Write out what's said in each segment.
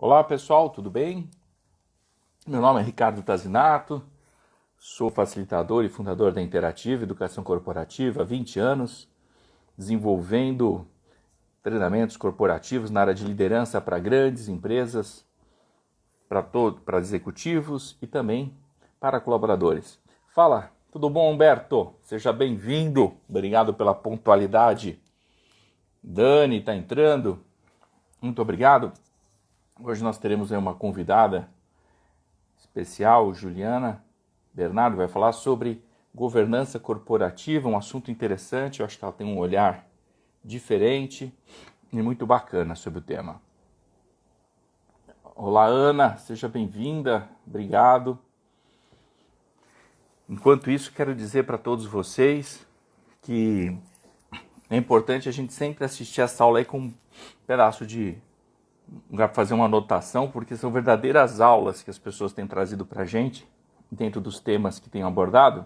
Olá pessoal, tudo bem? Meu nome é Ricardo Tazinato, sou facilitador e fundador da Interativa Educação Corporativa há 20 anos, desenvolvendo treinamentos corporativos na área de liderança para grandes empresas, para executivos e também para colaboradores. Fala, tudo bom, Humberto? Seja bem-vindo, obrigado pela pontualidade. Dani está entrando, muito obrigado. Hoje nós teremos uma convidada especial, Juliana Bernardo, vai falar sobre governança corporativa, um assunto interessante, eu acho que ela tem um olhar diferente e muito bacana sobre o tema. Olá, Ana, seja bem-vinda, obrigado. Enquanto isso, quero dizer para todos vocês que é importante a gente sempre assistir essa aula aí com um pedaço de lugar para fazer uma anotação, porque são verdadeiras aulas que as pessoas têm trazido para a gente dentro dos temas que têm abordado,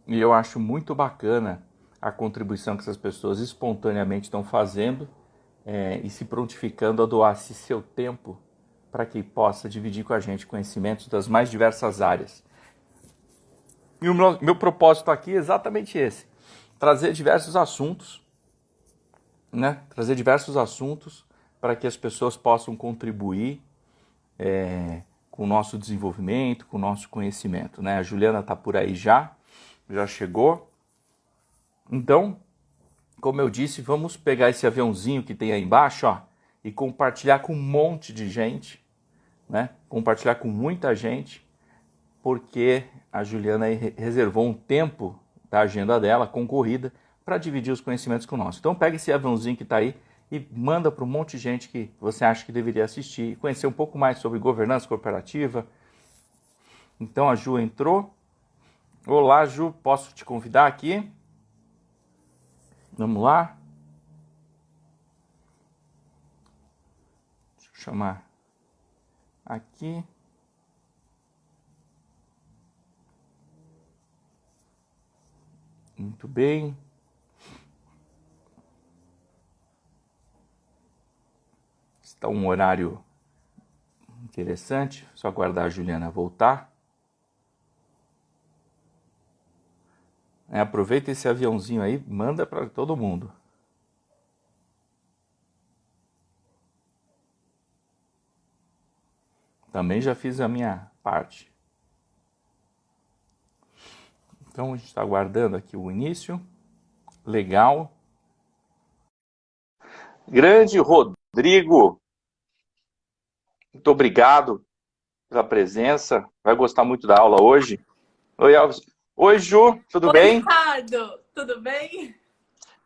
e eu acho muito bacana a contribuição que essas pessoas espontaneamente estão fazendo e se prontificando a doar esse seu tempo para que possa dividir com a gente conhecimentos das mais diversas áreas. E o meu propósito aqui é exatamente esse, trazer diversos assuntos, né? Trazer diversos assuntos para que as pessoas possam contribuir com o nosso desenvolvimento, com o nosso conhecimento, né? A Juliana está por aí já chegou. Então, como eu disse, vamos pegar esse aviãozinho que tem aí embaixo, ó, e compartilhar com um monte de gente, né? Compartilhar com muita gente, porque a Juliana aí reservou um tempo da agenda dela, concorrida, para dividir os conhecimentos conosco. Então, pega esse aviãozinho que está aí e manda para um monte de gente que você acha que deveria assistir e conhecer um pouco mais sobre governança corporativa. Então a Ju entrou. Olá, Ju, posso te convidar aqui? Vamos lá. Deixa eu chamar aqui. Muito bem. Está um horário interessante. Só aguardar a Juliana voltar. Aproveita esse aviãozinho aí, manda para todo mundo. Também já fiz a minha parte. Então a gente está aguardando aqui o início. Legal. Grande Rodrigo, muito obrigado pela presença. Vai gostar muito da aula hoje. Oi, Alves. Oi, Ju, tudo Oi, bem? Ricardo, tudo bem?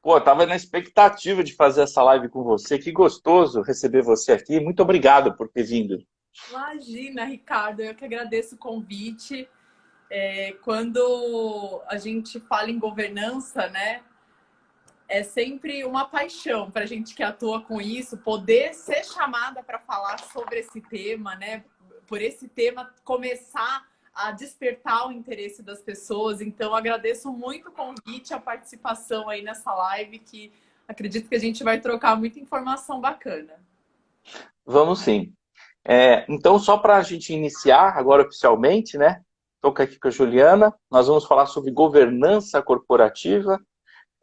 Pô, tava na expectativa de fazer essa live com você. Que gostoso receber você aqui. Muito obrigado por ter vindo. Imagina, Ricardo, eu que agradeço o convite. Quando a gente fala em governança, né, é sempre uma paixão para a gente que atua com isso, poder ser chamada para falar sobre esse tema, né, por esse tema começar a despertar o interesse das pessoas. Então, agradeço muito o convite, a participação aí nessa live, que acredito que a gente vai trocar muita informação bacana. Vamos sim. Então, só para a gente iniciar agora oficialmente, né? Estou aqui com a Juliana. Nós vamos falar sobre governança corporativa.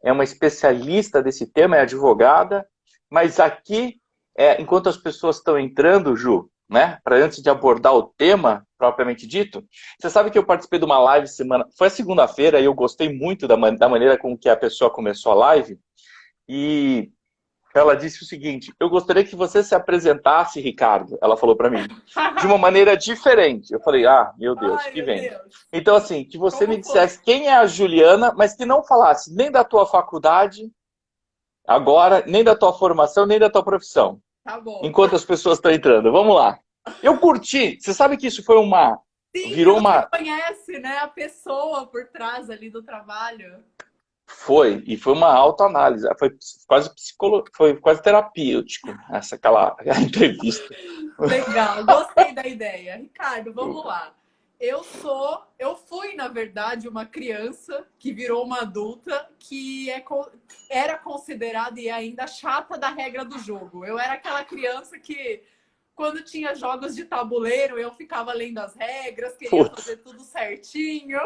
É uma especialista desse tema, é advogada. Mas aqui, enquanto as pessoas estão entrando, Ju, né? Para antes de abordar o tema propriamente dito, você sabe que eu participei de uma live semana. Foi a segunda-feira e eu gostei muito da maneira com que a pessoa começou a live. E ela disse o seguinte: eu gostaria que você se apresentasse, Ricardo, ela falou para mim, de uma maneira diferente. Eu falei, meu Deus, Ai, que meu vem. Deus. Então, assim, que você me Como foi? dissesse quem é a Juliana, mas que não falasse nem da tua faculdade, agora, nem da tua formação, nem da tua profissão. Tá bom. Enquanto as pessoas estão entrando. Vamos lá. Eu curti. Você sabe que isso foi Sim, que virou você uma... conhece, né, a pessoa por trás ali do trabalho. E foi uma autoanálise, foi quase terapêutico aquela entrevista. Legal, gostei da ideia. Ricardo, vamos lá. Eu fui, na verdade, uma criança que virou uma adulta que era considerada e ainda chata da regra do jogo. Eu era aquela criança que Quando tinha jogos de tabuleiro, eu ficava lendo as regras, queria Putz. fazer tudo certinho.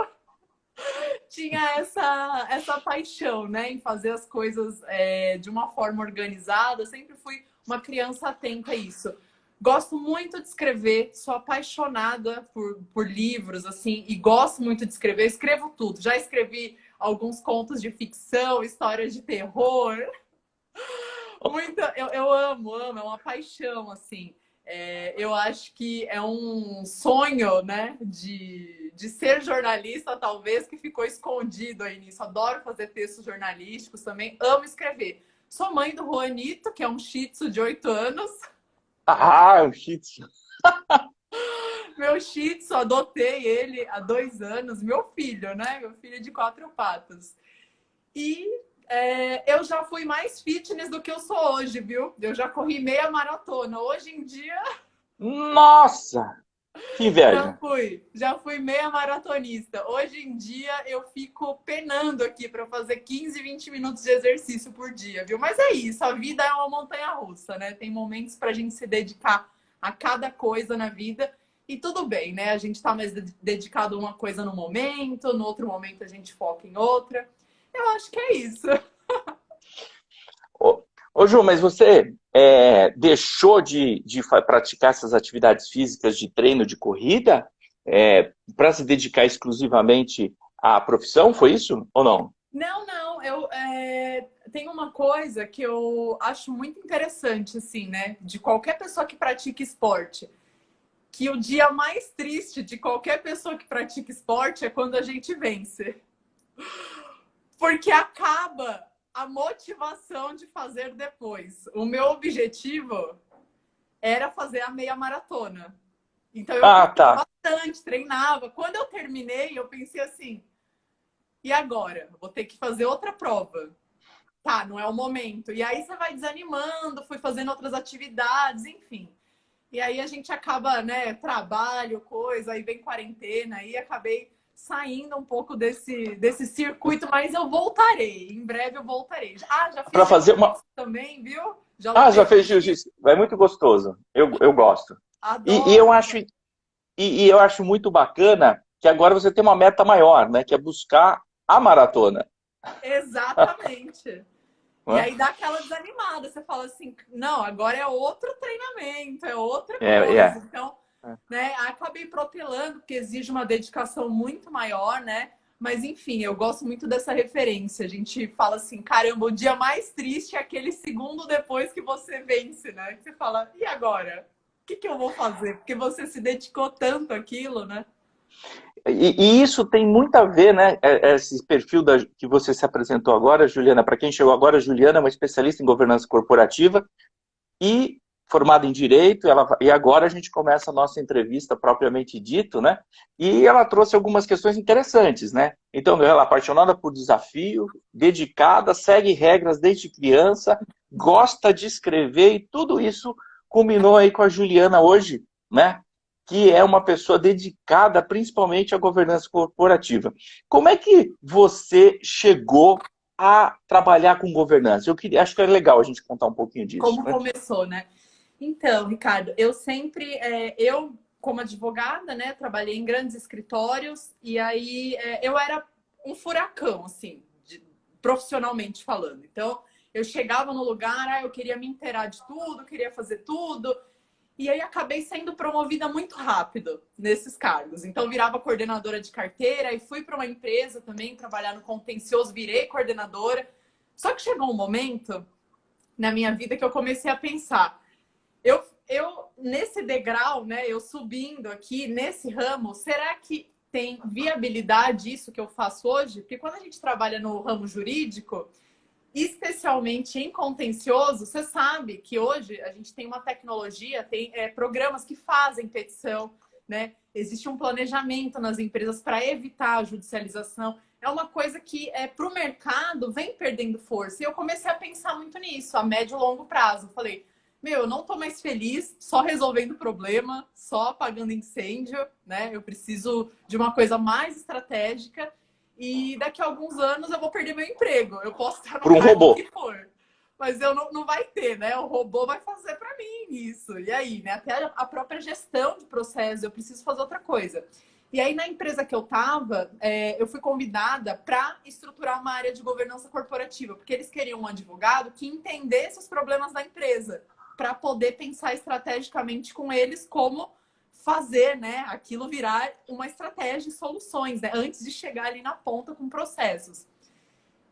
Tinha essa paixão, né, em fazer as coisas de uma forma organizada. Sempre fui uma criança atenta a isso. Gosto muito de escrever, sou apaixonada por livros, assim, e gosto muito de escrever. Escrevo tudo. Já escrevi alguns contos de ficção, histórias de terror. Muito, eu amo, é uma paixão, assim. Eu acho que é um sonho, né, de ser jornalista, talvez, que ficou escondido aí nisso. Adoro fazer textos jornalísticos também, amo escrever. Sou mãe do Juanito, que é um shih tzu de 8 anos. Ah, o Shih Tzu. Meu shih tzu, adotei ele há 2 anos. Meu filho, né? Meu filho de 4 patas. E eu já fui mais fitness do que eu sou hoje, viu? Eu já corri meia maratona. Hoje em dia, Nossa, que inveja. já fui meia maratonista. Hoje em dia, eu fico penando aqui para fazer 15, 20 minutos de exercício por dia, viu? Mas é isso, a vida é uma montanha-russa, né? Tem momentos para a gente se dedicar a cada coisa na vida. E tudo bem, né? A gente está mais dedicado a uma coisa no momento, no outro momento a gente foca em outra. Eu acho que é isso. Ô, Ju, mas você deixou de praticar essas atividades físicas de treino de corrida para se dedicar exclusivamente à profissão, foi isso ou não? Não, não, tem uma coisa que eu acho muito interessante, assim, né? De qualquer pessoa que pratica esporte, que o dia mais triste de qualquer pessoa que pratica esporte é quando a gente vence. Porque acaba a motivação de fazer depois. O meu objetivo era fazer a meia maratona. Então eu Ah, corria tá. bastante, treinava. Quando eu terminei, eu pensei assim, e agora? Vou ter que fazer outra prova. Tá, não é o momento. E aí você vai desanimando, fui fazendo outras atividades, enfim. E aí a gente acaba, né, trabalho, coisa, aí vem quarentena, aí acabei saindo um pouco desse circuito, mas eu voltarei. Em breve eu voltarei. Já Para fiz fazer uma. jiu-jitsu também, viu? Já Ah, lutei já fez jiu-jitsu. jiu-jitsu. É muito gostoso. Eu gosto. E eu Adoro. acho, e eu acho muito bacana que agora você tem uma meta maior, né? Que é buscar a maratona. Exatamente. E Né? aí dá aquela desanimada. Você fala assim, não, agora é outro treinamento, é outra É, coisa. é. Então, né, acabei protelando, porque exige uma dedicação muito maior, né? Mas, enfim, eu gosto muito dessa referência. A gente fala assim, caramba, o dia mais triste é aquele segundo depois que você vence, né? Que você fala, e agora? O que eu vou fazer? Porque você se dedicou tanto àquilo, né? E isso tem muito a ver, né? Esse perfil que você se apresentou agora, Juliana. Para quem chegou agora, a Juliana é uma especialista em governança corporativa e formada em Direito, e agora a gente começa a nossa entrevista propriamente dito, né? E ela trouxe algumas questões interessantes, né? Então, ela é apaixonada por desafio, dedicada, segue regras desde criança, gosta de escrever, e tudo isso culminou aí com a Juliana hoje, né? Que é uma pessoa dedicada principalmente à governança corporativa. Como é que você chegou a trabalhar com governança? Acho que é legal a gente contar um pouquinho disso, Como né? começou, né? Então, Ricardo, eu sempre, como advogada, né, trabalhei em grandes escritórios e aí eu era um furacão, assim, profissionalmente falando. Então, eu chegava no lugar, eu queria me inteirar de tudo, queria fazer tudo, e aí acabei sendo promovida muito rápido nesses cargos. Então, virava coordenadora de carteira e fui para uma empresa também trabalhar no contencioso, virei coordenadora. Só que chegou um momento na minha vida que eu comecei a pensar, nesse degrau, né, eu subindo aqui nesse ramo, será que tem viabilidade isso que eu faço hoje? Porque quando a gente trabalha no ramo jurídico, especialmente em contencioso, você sabe que hoje a gente tem uma tecnologia, tem programas que fazem petição, né? Existe um planejamento nas empresas para evitar a judicialização. É uma coisa que para o mercado vem perdendo força. E eu comecei a pensar muito nisso, a médio e longo prazo. Falei, eu não estou mais feliz só resolvendo problema, só apagando incêndio, né? Eu preciso de uma coisa mais estratégica e daqui a alguns anos eu vou perder meu emprego. Eu posso estar no Por um cargo que robô. for. mas eu não vai ter, né? O robô vai fazer para mim isso. E aí, né? Até a própria gestão de processo, eu preciso fazer outra coisa. E aí, na empresa que eu estava, eu fui convidada para estruturar uma área de governança corporativa, porque eles queriam um advogado que entendesse os problemas da empresa, para poder pensar estrategicamente com eles como fazer, né, aquilo virar uma estratégia e soluções, né, antes de chegar ali na ponta com processos.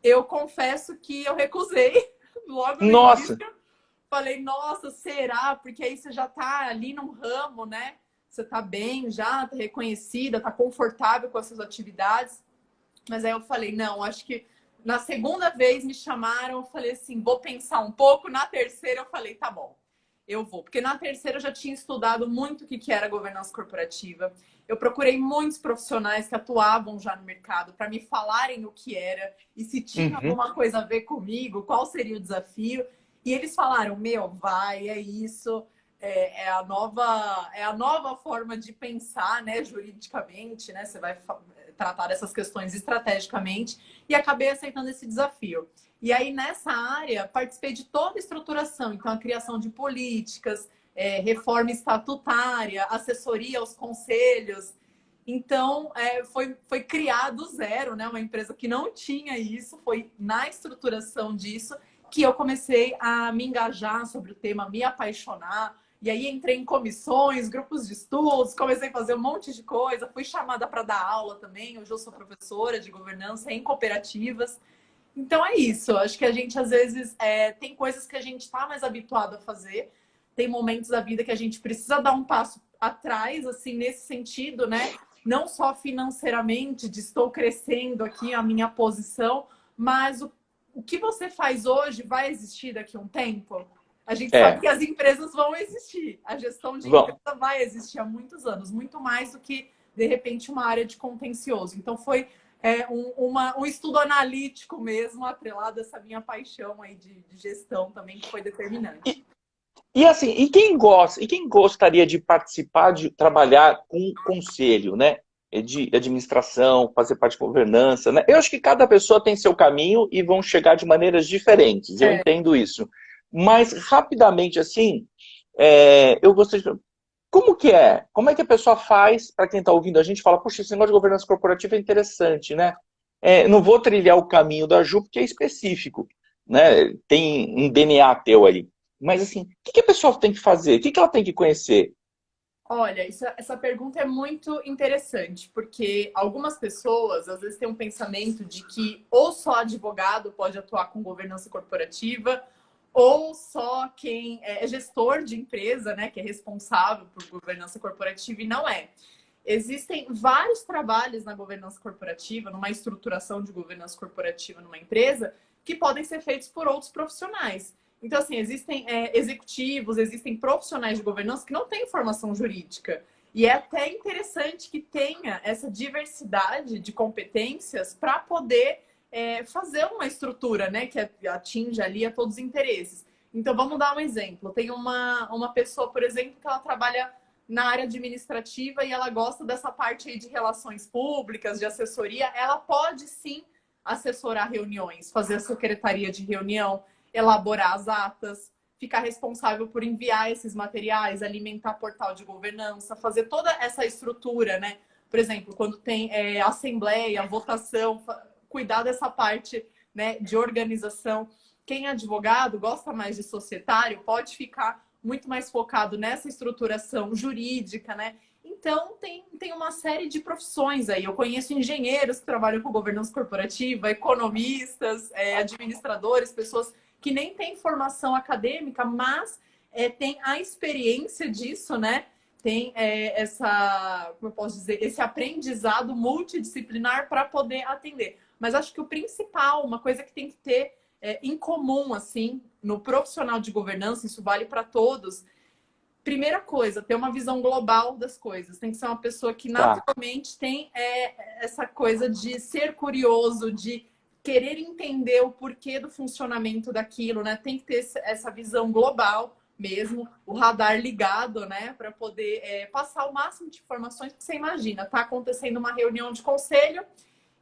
Eu confesso que eu recusei logo no Nossa! início. Falei, nossa, será? Porque aí você já está ali num ramo, né? Você está bem já, está reconhecida, está confortável com as suas atividades. Mas aí eu falei, não, acho que na segunda vez me chamaram, eu falei assim, vou pensar um pouco. Na terceira eu falei, tá bom, eu vou. Porque na terceira eu já tinha estudado muito o que era governança corporativa. Eu procurei muitos profissionais que atuavam já no mercado para me falarem o que era e se tinha alguma coisa a ver comigo, qual seria o desafio. E eles falaram, meu, vai, é isso, é a nova forma de pensar, né, juridicamente, né? Você vai tratar dessas questões estrategicamente, e acabei aceitando esse desafio. E aí, nessa área, participei de toda a estruturação, então a criação de políticas, reforma estatutária, assessoria aos conselhos. Então, foi criado zero, né? Uma empresa que não tinha isso, foi na estruturação disso que eu comecei a me engajar sobre o tema, me apaixonar. E aí entrei em comissões, grupos de estudos, comecei a fazer um monte de coisa, fui chamada para dar aula também. Hoje eu sou professora de governança em cooperativas. Então é isso, acho que a gente às vezes tem coisas que a gente está mais habituado a fazer, tem momentos da vida que a gente precisa dar um passo atrás, assim, nesse sentido, né? Não só financeiramente, de estou crescendo aqui a minha posição, mas o que você faz hoje vai existir daqui a um tempo? A gente sabe que as empresas vão existir, a gestão de empresa vai existir há muitos anos, muito mais do que, de repente, uma área de contencioso. Então foi um estudo analítico mesmo, atrelado a essa minha paixão aí de gestão também, que foi determinante. E assim, quem gostaria de participar, de trabalhar com conselho, né? De administração, fazer parte de governança, né? Eu acho que cada pessoa tem seu caminho e vão chegar de maneiras diferentes, eu entendo isso. Mas, rapidamente, assim, eu gostaria de... Como que é? Como é que a pessoa faz, para quem está ouvindo a gente, fala, puxa, esse negócio de governança corporativa é interessante, né? Não vou trilhar o caminho da Ju, porque é específico, né? Tem um DNA teu ali. Mas, assim, o que a pessoa tem que fazer? O que ela tem que conhecer? Olha, essa pergunta é muito interessante, porque algumas pessoas, às vezes, têm um pensamento de que ou só advogado pode atuar com governança corporativa, ou só quem é gestor de empresa, né, que é responsável por governança corporativa, e não é. Existem vários trabalhos na governança corporativa, numa estruturação de governança corporativa numa empresa, que podem ser feitos por outros profissionais. Então, assim, existem executivos, existem profissionais de governança que não têm formação jurídica. E é até interessante que tenha essa diversidade de competências para poder fazer uma estrutura, né, que atinja ali a todos os interesses. Então, vamos dar um exemplo. Tem uma pessoa, por exemplo, que ela trabalha na área administrativa e ela gosta dessa parte aí de relações públicas, de assessoria. Ela pode, sim, assessorar reuniões, fazer a secretaria de reunião, elaborar as atas, ficar responsável por enviar esses materiais, alimentar portal de governança, fazer toda essa estrutura, né? Por exemplo, quando tem assembleia, votação, cuidar dessa parte, né, de organização. Quem é advogado, gosta mais de societário, pode ficar muito mais focado nessa estruturação jurídica, né? Então, tem uma série de profissões aí. Eu conheço engenheiros que trabalham com governança corporativa, economistas, administradores, pessoas que nem têm formação acadêmica, mas tem a experiência disso, né? Tem como eu posso dizer, esse aprendizado multidisciplinar para poder atender. Mas acho que o principal, uma coisa que tem que ter em comum, assim, no profissional de governança, isso vale para todos. Primeira coisa, ter uma visão global das coisas. Tem que ser uma pessoa que naturalmente tem essa coisa de ser curioso, de querer entender o porquê do funcionamento daquilo, né? Tem que ter essa visão global mesmo, o radar ligado, né? Para poder passar o máximo de informações que você imagina. Tá acontecendo uma reunião de conselho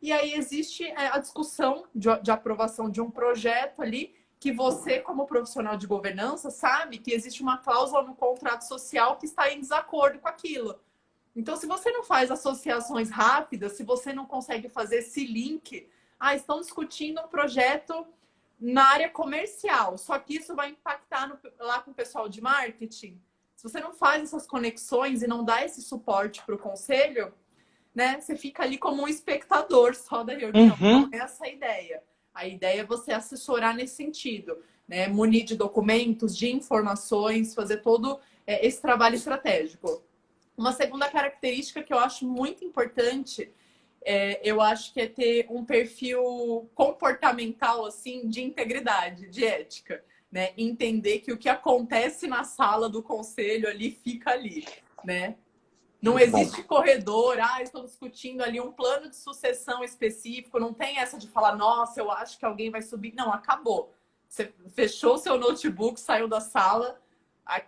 e aí existe a discussão de aprovação de um projeto ali que você, como profissional de governança, sabe que existe uma cláusula no contrato social que está em desacordo com aquilo. Então, se você não faz associações rápidas, se você não consegue fazer esse link, estão discutindo um projeto na área comercial, só que isso vai impactar lá com o pessoal de marketing. Se você não faz essas conexões e não dá esse suporte para o conselho, né, você fica ali como um espectador só da reunião. Não é essa a ideia. A ideia é você assessorar nesse sentido, né? Munir de documentos, de informações, fazer todo esse trabalho estratégico. Uma segunda característica que eu acho muito importante, eu acho que é ter um perfil comportamental, assim, de integridade, de ética, né? Entender que o que acontece na sala do conselho ali, fica ali, né? Não existe corredor, estão discutindo ali um plano de sucessão específico, não tem essa de falar, nossa, eu acho que alguém vai subir. Não, acabou. Você fechou seu notebook, saiu da sala,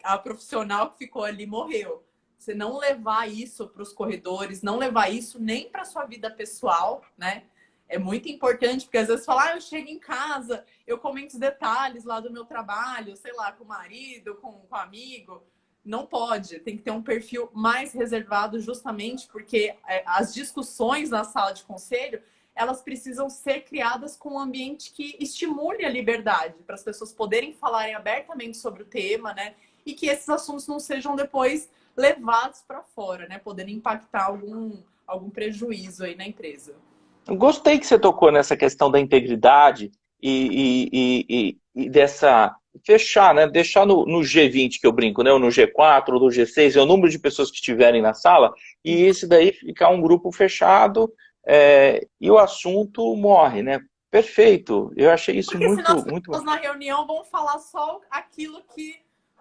a profissional que ficou ali morreu. Você não levar isso para os corredores, não levar isso nem para sua vida pessoal, né? É muito importante, porque às vezes fala, eu chego em casa, eu comento os detalhes lá do meu trabalho, sei lá, com o marido, com o amigo. Não pode, tem que ter um perfil mais reservado, justamente porque as discussões na sala de conselho, elas precisam ser criadas com um ambiente que estimule a liberdade, para as pessoas poderem falarem abertamente sobre o tema, né? E que esses assuntos não sejam depois levados para fora, né? Podendo impactar algum prejuízo aí na empresa. Eu gostei que você tocou nessa questão da integridade e dessa... fechar, né? Deixar no G20 que eu brinco, né? Ou no G4, ou no G6, é o número de pessoas que estiverem na sala, e esse daí ficar um grupo fechado e o assunto morre, né? Perfeito. Eu achei isso Porque muito, senão as muito pessoas na reunião vão falar só aquilo que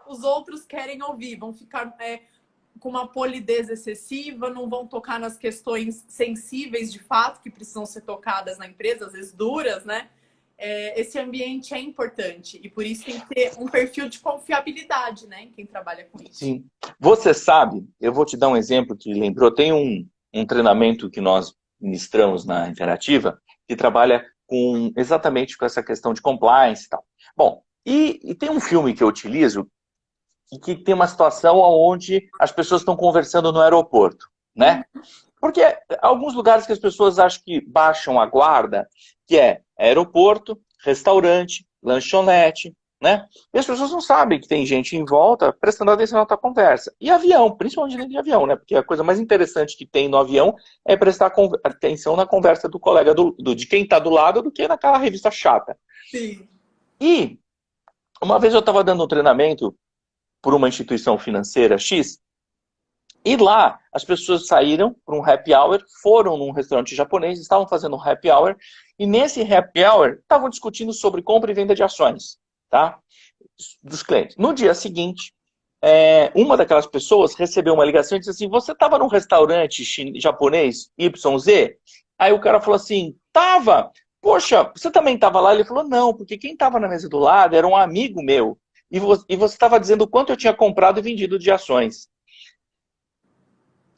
os outros querem ouvir, vão ficar com uma polidez excessiva, não vão tocar nas questões sensíveis de fato que precisam ser tocadas na empresa, às vezes duras, né? Esse ambiente é importante e por isso tem que ter um perfil de confiabilidade, né, em quem trabalha com isso. Sim. Você sabe, eu vou te dar um exemplo que lembrou, tem um treinamento que nós ministramos na Interativa que trabalha exatamente com essa questão de compliance e tal. Bom, e tem um filme que eu utilizo e que tem uma situação onde as pessoas estão conversando no aeroporto, né? Porque alguns lugares que as pessoas acham que baixam a guarda, que é aeroporto, restaurante, lanchonete, né? E as pessoas não sabem que tem gente em volta prestando atenção na tua conversa. E avião, principalmente dentro de avião, né? Porque a coisa mais interessante que tem no avião é prestar atenção na conversa do colega, de quem está do lado, do que naquela revista chata. Sim. E uma vez eu estava dando um treinamento por uma instituição financeira X, e lá as pessoas saíram para um happy hour, foram num restaurante japonês, estavam fazendo um happy hour, e nesse happy hour estavam discutindo sobre compra e venda de ações, tá? Dos clientes. No dia seguinte, uma daquelas pessoas recebeu uma ligação e disse assim, você estava num restaurante japonês YZ? Aí o cara falou assim, tava. Poxa, você também estava lá? Ele falou, não, porque quem estava na mesa do lado era um amigo meu. E você estava dizendo o quanto eu tinha comprado e vendido de ações.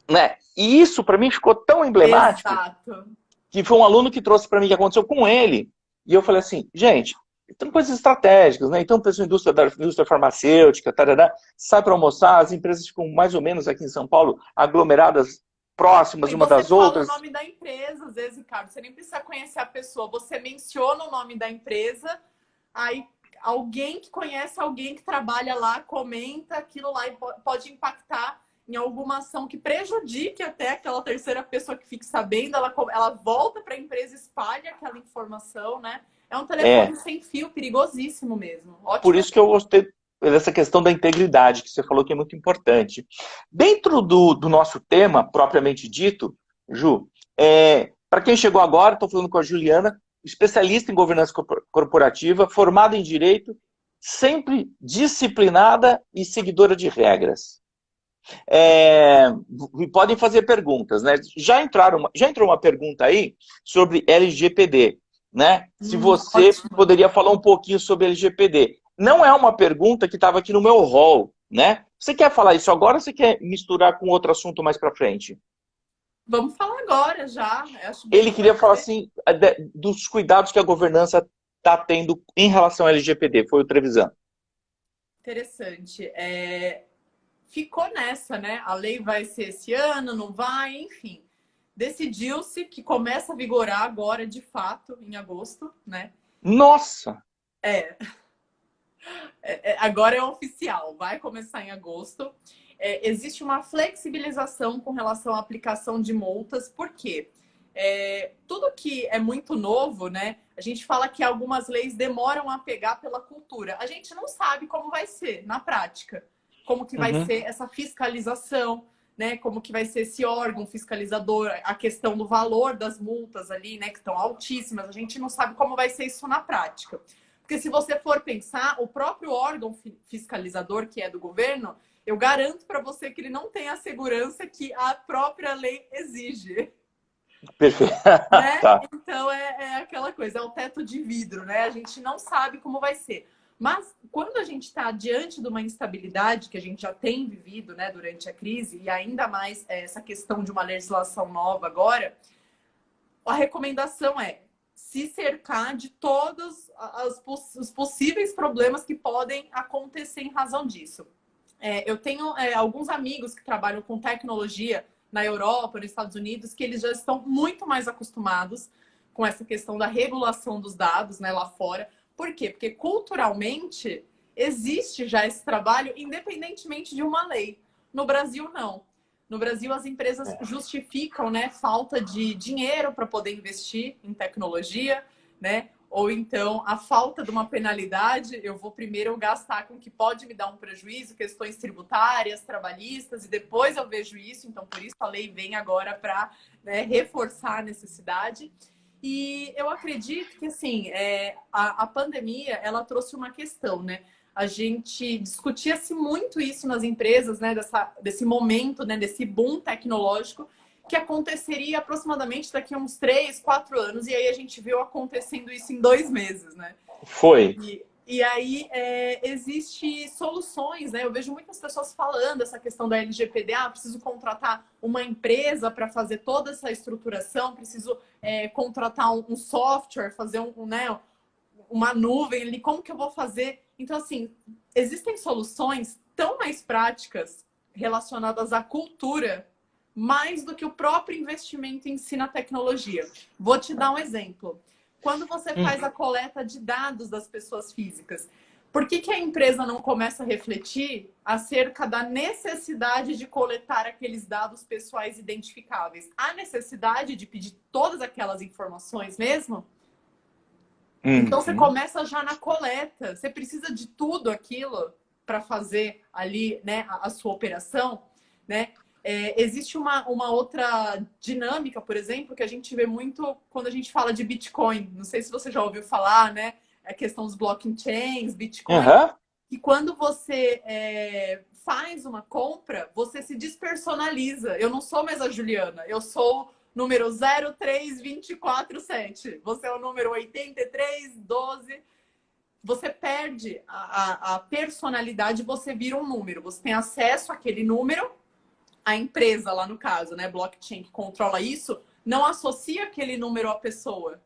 Né? E isso, para mim, ficou tão emblemático. Exato. Que foi um aluno que trouxe para mim o que aconteceu com ele. E eu falei assim, gente, tem coisas estratégicas, né? Então, o pessoal da indústria farmacêutica, tarará, sai para almoçar, as empresas ficam mais ou menos aqui em São Paulo aglomeradas, próximas uma das outras. Você fala o nome da empresa, às vezes, Ricardo, você nem precisa conhecer a pessoa. Você menciona o nome da empresa, aí alguém que conhece alguém que trabalha lá, comenta aquilo lá e pode impactar em alguma ação que prejudique até aquela terceira pessoa que fique sabendo, ela volta para a empresa, espalha aquela informação, né? É um telefone sem fio, perigosíssimo mesmo. Ótimo. Por isso que eu gostei dessa questão da integridade, que você falou que é muito importante. Dentro do nosso tema, propriamente dito, Ju, para quem chegou agora, estou falando com a Juliana, especialista em governança corporativa, formada em Direito, sempre disciplinada e seguidora de regras. Podem fazer perguntas, né? Já entrou uma pergunta aí sobre LGPD, né? Se você poderia falar um pouquinho sobre LGPD. Não é uma pergunta que estava aqui no meu hall, né? Você quer falar isso agora ou você quer misturar com outro assunto mais para frente? Vamos falar agora já. Ele queria falar assim dos cuidados que a governança está tendo em relação ao LGPD? Foi o Trevisan. Interessante. Ficou nessa, né? A lei vai ser esse ano, não vai, enfim. Decidiu-se que começa a vigorar agora, de fato, em agosto, né? Nossa! Agora é oficial, vai começar em agosto. Existe uma flexibilização com relação à aplicação de multas, por quê? Tudo que é muito novo, né? A gente fala que algumas leis demoram a pegar pela cultura. A gente não sabe como vai ser na prática, como que vai ser essa fiscalização, né? Como que vai ser esse órgão fiscalizador, a questão do valor das multas ali, né? Que estão altíssimas. A gente não sabe como vai ser isso na prática. Porque se você for pensar, o próprio órgão fiscalizador, que é do governo, eu garanto para você que ele não tem a segurança que a própria lei exige. Perfeito. Né? Tá. Então é aquela coisa, é o teto de vidro, né? A gente não sabe como vai ser. Mas quando a gente está diante de uma instabilidade que a gente já tem vivido, né, durante a crise, e ainda mais essa questão de uma legislação nova agora, a recomendação é se cercar de todos os possíveis problemas que podem acontecer em razão disso. Eu tenho alguns amigos que trabalham com tecnologia na Europa, nos Estados Unidos, que eles já estão muito mais acostumados com essa questão da regulação dos dados, né, lá fora. Por quê? Porque culturalmente existe já esse trabalho independentemente de uma lei. No Brasil, não. No Brasil, as empresas justificam, né, falta de dinheiro para poder investir em tecnologia, né? Ou então a falta de uma penalidade, eu vou primeiro gastar com o que pode me dar um prejuízo, questões tributárias, trabalhistas, e depois eu vejo isso. Então, por isso a lei vem agora para, né, reforçar a necessidade. E eu acredito que, assim, a pandemia, ela trouxe uma questão, né? A gente discutia-se muito isso nas empresas, né? Desse momento, né? Desse boom tecnológico, que aconteceria aproximadamente daqui a uns 3, 4 anos. E aí a gente viu acontecendo isso em 2 meses, né? Foi. E aí existe soluções, né? Eu vejo muitas pessoas falando essa questão da LGPD, preciso contratar uma empresa para fazer toda essa estruturação, preciso contratar um software, fazer né, uma nuvem ali, como que eu vou fazer? Então, assim, existem soluções tão mais práticas relacionadas à cultura, mais do que o próprio investimento em si na tecnologia. Vou te dar um exemplo. Quando você faz a coleta de dados das pessoas físicas, por que a empresa não começa a refletir acerca da necessidade de coletar aqueles dados pessoais identificáveis? Há necessidade de pedir todas aquelas informações mesmo? Então, você começa já na coleta. Você precisa de tudo aquilo para fazer ali, né, a sua operação, né? Existe uma outra dinâmica, por exemplo, que a gente vê muito quando a gente fala de Bitcoin. Não sei se você já ouviu falar, né? A questão dos blockchains, Bitcoin. E quando você faz uma compra, você se despersonaliza. Eu não sou mais a Juliana, eu sou número 03247. Você é o número 8312. Você perde a personalidade, você vira um número. Você tem acesso àquele número. A empresa, lá no caso, né, blockchain, que controla isso, não associa aquele número à pessoa.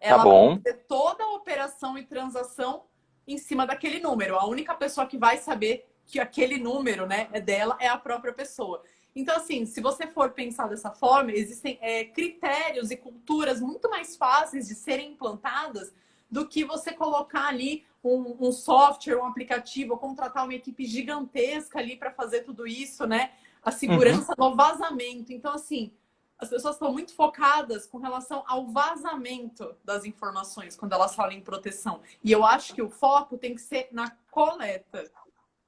Ela vai fazer toda a operação e transação em cima daquele número. A única pessoa que vai saber que aquele número, né, é dela é a própria pessoa. Então, assim, se você for pensar dessa forma, existem critérios e culturas muito mais fáceis de serem implantadas do que você colocar ali um software, um aplicativo, ou contratar uma equipe gigantesca ali para fazer tudo isso, né? A segurança do vazamento. Então, assim, as pessoas estão muito focadas com relação ao vazamento das informações quando elas falam em proteção. E eu acho que o foco tem que ser na coleta.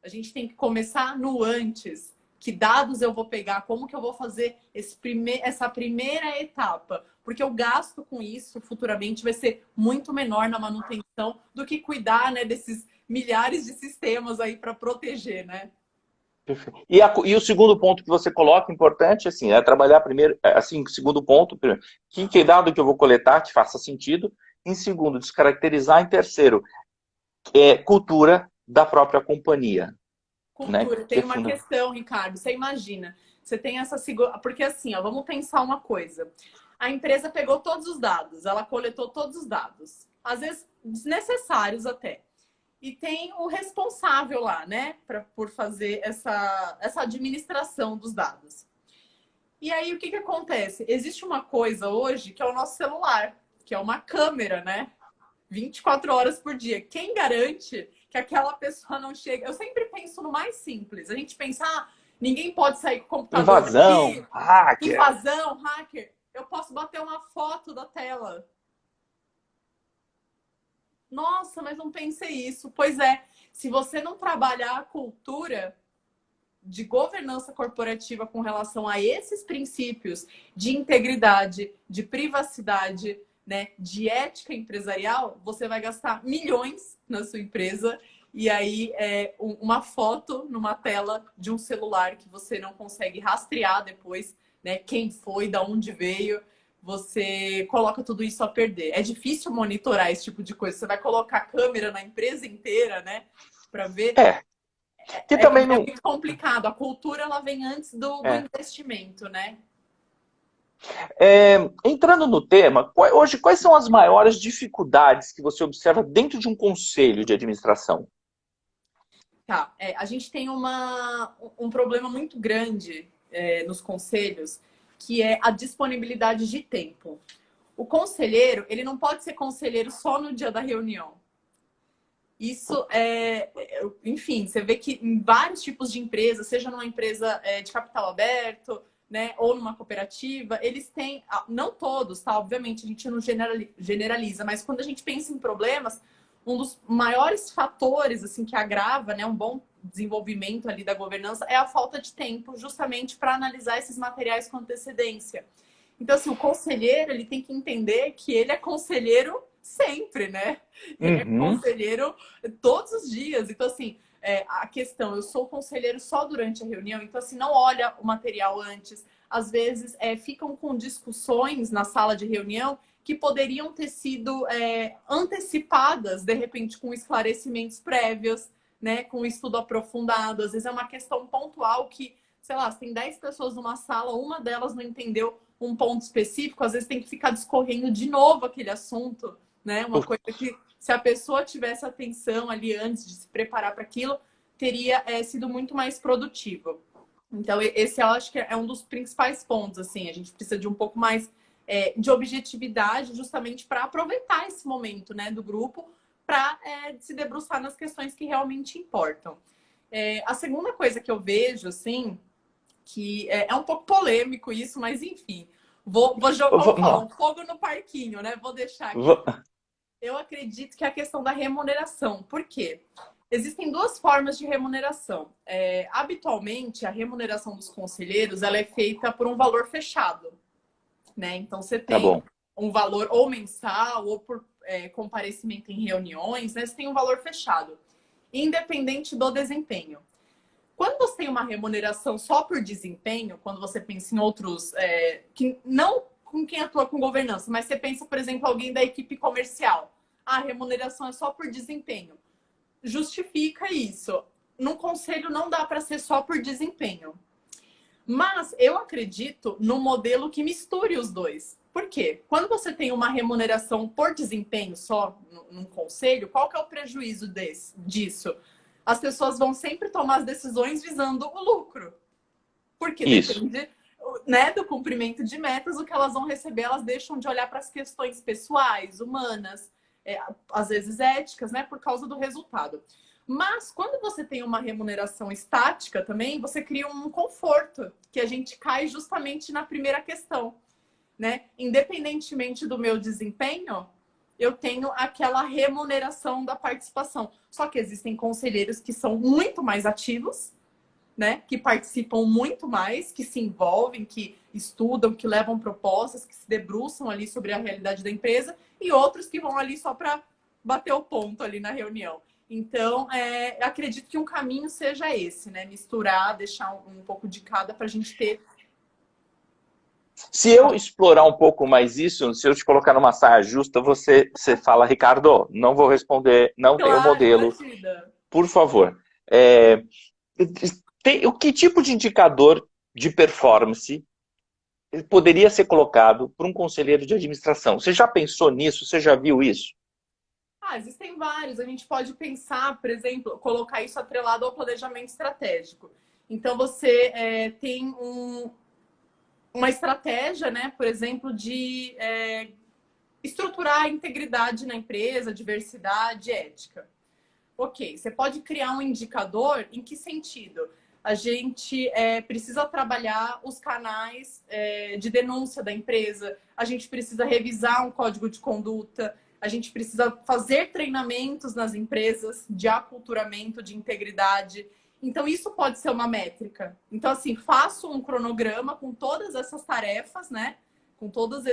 A gente tem que começar no antes. Que dados eu vou pegar? Como que eu vou fazer essa primeira etapa? Porque o gasto com isso futuramente vai ser muito menor na manutenção do que cuidar, né, desses milhares de sistemas aí para proteger, né? Perfeito. E o segundo ponto que você coloca, importante, assim, é trabalhar primeiro, assim, segundo ponto, primeiro, que dado que eu vou coletar que faça sentido. Em segundo, descaracterizar. Em terceiro, cultura da própria companhia. Cultura. Né? Tem uma questão, Ricardo. Você imagina, você tem essa... Porque assim, ó, vamos pensar uma coisa. A empresa pegou todos os dados, ela coletou todos os dados, às vezes desnecessários até. E tem o responsável lá, né, por fazer essa administração dos dados. E aí, o que acontece? Existe uma coisa hoje que é o nosso celular, que é uma câmera, né? 24 horas por dia. Quem garante que aquela pessoa não chega? Eu sempre penso no mais simples. A gente pensa, ninguém pode sair com o computador Invasão, daqui, hacker. invasão, hacker. Eu posso bater uma foto da tela. Nossa, mas não pensei isso. Pois é, se você não trabalhar a cultura de governança corporativa com relação a esses princípios de integridade, de privacidade, né, de ética empresarial, você vai gastar milhões na sua empresa e aí uma foto numa tela de um celular que você não consegue rastrear depois, né, quem foi, da onde veio, você coloca tudo isso a perder. É difícil monitorar esse tipo de coisa. Você vai colocar câmera na empresa inteira, né, para ver. Que também É não... muito complicado. A cultura ela vem antes do investimento, né? Entrando no tema, hoje, quais são as maiores dificuldades que você observa dentro de um conselho de administração? Tá. A gente tem um problema muito grande nos conselhos, que é a disponibilidade de tempo. O conselheiro, ele não pode ser conselheiro só no dia da reunião. Isso enfim, você vê que em vários tipos de empresas, seja numa empresa de capital aberto, né, ou numa cooperativa, eles têm, não todos, tá? Obviamente, a gente não generaliza, mas quando a gente pensa em problemas, um dos maiores fatores assim que agrava, né, um bom desenvolvimento ali da governança é a falta de tempo, justamente para analisar esses materiais com antecedência. Então, assim, o conselheiro, ele tem que entender que ele é conselheiro sempre, né? Ele é conselheiro todos os dias. Então, assim, a questão, eu sou conselheiro só durante a reunião, então, assim, não olha o material antes. Às vezes, ficam com discussões na sala de reunião que poderiam ter sido antecipadas, de repente, com esclarecimentos prévios, né? Com estudo aprofundado. Às vezes, é uma questão pontual que, sei lá, se tem 10 pessoas numa sala, uma delas não entendeu um ponto específico, às vezes tem que ficar discorrendo de novo aquele assunto, né? Uma coisa que, se a pessoa tivesse atenção ali antes de se preparar para aquilo, teria sido muito mais produtivo. Então, esse eu acho que é um dos principais pontos, assim. A gente precisa de um pouco mais de objetividade, justamente para aproveitar esse momento, né, do grupo, para se debruçar nas questões que realmente importam. A segunda coisa que eu vejo, assim, que é um pouco polêmico isso, mas enfim. Vou jogar um fogo no parquinho, né? Vou deixar aqui. Eu acredito que é a questão da remuneração. Por quê? Existem duas formas de remuneração. Habitualmente, a remuneração dos conselheiros ela é feita por um valor fechado, né? Então, você tem um valor ou mensal ou por comparecimento em reuniões, né? Você tem um valor fechado, independente do desempenho. Quando você tem uma remuneração só por desempenho, quando você pensa em outros, que não com quem atua com governança, mas você pensa, por exemplo, alguém da equipe comercial, a remuneração é só por desempenho. Justifica isso. No conselho não dá para ser só por desempenho. Mas eu acredito no modelo que misture os dois. Por quê? Quando você tem uma remuneração por desempenho só num conselho, qual que é o prejuízo disso? As pessoas vão sempre tomar as decisões visando o lucro. Porque depende, né, do cumprimento de metas, o que elas vão receber, elas deixam de olhar para as questões pessoais, humanas, às vezes éticas, né, por causa do resultado. Mas quando você tem uma remuneração estática também, você cria um conforto, que a gente cai justamente na primeira questão, né? Independentemente do meu desempenho, eu tenho aquela remuneração da participação. Só que existem conselheiros que são muito mais ativos, né? Que participam muito mais, que se envolvem, que estudam, que levam propostas, que se debruçam ali sobre a realidade da empresa, e outros que vão ali só para bater o ponto ali na reunião. Então, acredito que um caminho seja esse, né? Misturar, deixar um pouco de cada para a gente ter. Se eu explorar um pouco mais isso, se eu te colocar numa saia justa, você fala, Ricardo, não vou responder, não tem o modelo. Batida. Por favor. O que tipo de indicador de performance poderia ser colocado por um conselheiro de administração? Você já pensou nisso? Você já viu isso? Existem vários. A gente pode pensar, por exemplo, colocar isso atrelado ao planejamento estratégico. Então, você tem uma estratégia, né, por exemplo, de estruturar a integridade na empresa, diversidade, ética. Ok, você pode criar um indicador. Em que sentido? A gente precisa trabalhar os canais de denúncia da empresa, a gente precisa revisar um código de conduta, a gente precisa fazer treinamentos nas empresas de aculturamento, de integridade. Então, isso pode ser uma métrica. Então, assim, faço um cronograma com todas essas tarefas, né? Com todas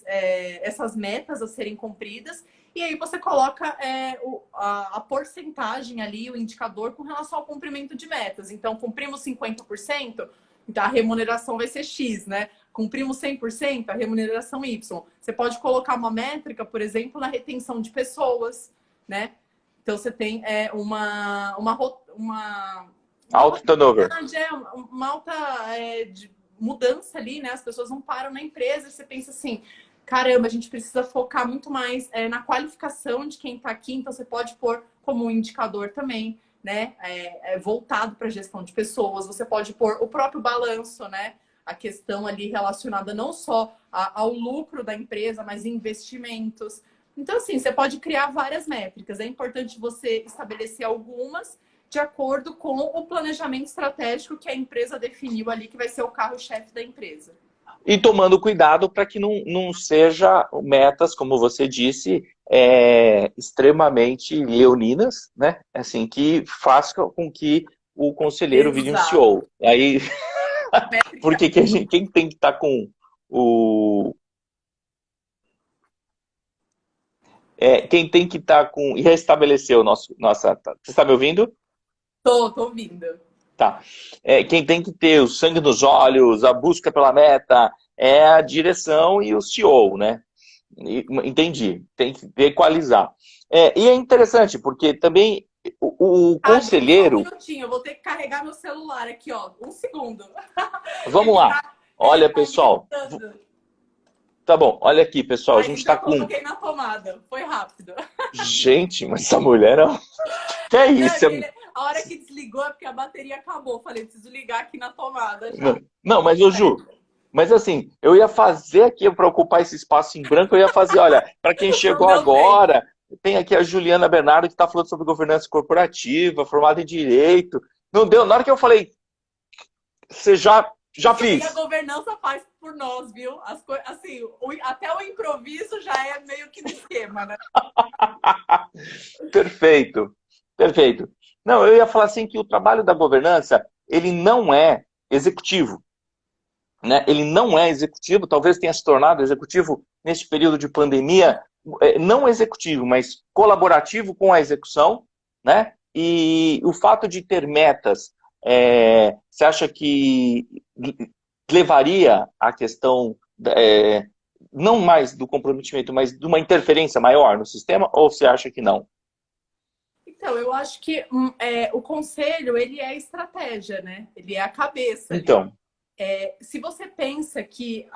essas metas a serem cumpridas. E aí você coloca a porcentagem ali, o indicador com relação ao cumprimento de metas. Então, cumprimos 50%, então a remuneração vai ser X, né? Cumprimos 100%, a remuneração Y. Você pode colocar uma métrica, por exemplo, na retenção de pessoas, né? Então, você tem uma Alto turnover. Uma alta mudança ali, né? As pessoas não param na empresa. Você pensa assim, caramba, a gente precisa focar muito mais na qualificação de quem está aqui. Então, você pode pôr como um indicador também, né? Voltado para a gestão de pessoas. Você pode pôr o próprio balanço, né? A questão ali relacionada não só ao lucro da empresa, mas investimentos. Então, assim, você pode criar várias métricas. É importante você estabelecer algumas de acordo com o planejamento estratégico que a empresa definiu ali, que vai ser o carro-chefe da empresa. E tomando cuidado para que não seja metas, como você disse, extremamente leoninas, né? Assim, que façam com que o conselheiro vire um CEO. Aí, porque quem tem que estar com o... quem tem que estar com... E restabelecer o nossa... Você está me ouvindo? Tô ouvindo. Tá. Quem tem que ter o sangue nos olhos, a busca pela meta, é a direção e o CEO, né? Entendi. Tem que equalizar. E é interessante, porque também o conselheiro... Um minutinho, eu vou ter que carregar meu celular aqui, ó. Um segundo. Vamos lá. Olha, pessoal. Tá bom, olha aqui, pessoal. A gente tá com... coloquei na tomada. Foi rápido. Gente, mas essa mulher... Que é isso? A hora que desligou é porque a bateria acabou. Falei, preciso ligar aqui na tomada. Não, mas ô Ju, mas assim, eu ia fazer aqui para ocupar esse espaço em branco, eu ia fazer, olha, para quem chegou agora, tem aqui a Juliana Bernardo que está falando sobre governança corporativa, formada em Direito. Não deu, na hora que eu falei, você já fiz. E a governança faz por nós, viu? Assim, até o improviso já é meio que no esquema, né? Perfeito, perfeito. Não, eu ia falar assim que o trabalho da governança, ele não é executivo. Né? Ele não é executivo, talvez tenha se tornado executivo nesse período de pandemia, não executivo, mas colaborativo com a execução, né? E o fato de ter metas, você acha que levaria à questão, não mais do comprometimento, mas de uma interferência maior no sistema, ou você acha que não? Então, eu acho que o conselho, ele é estratégia, né? Ele é a cabeça. Então. Se você pensa que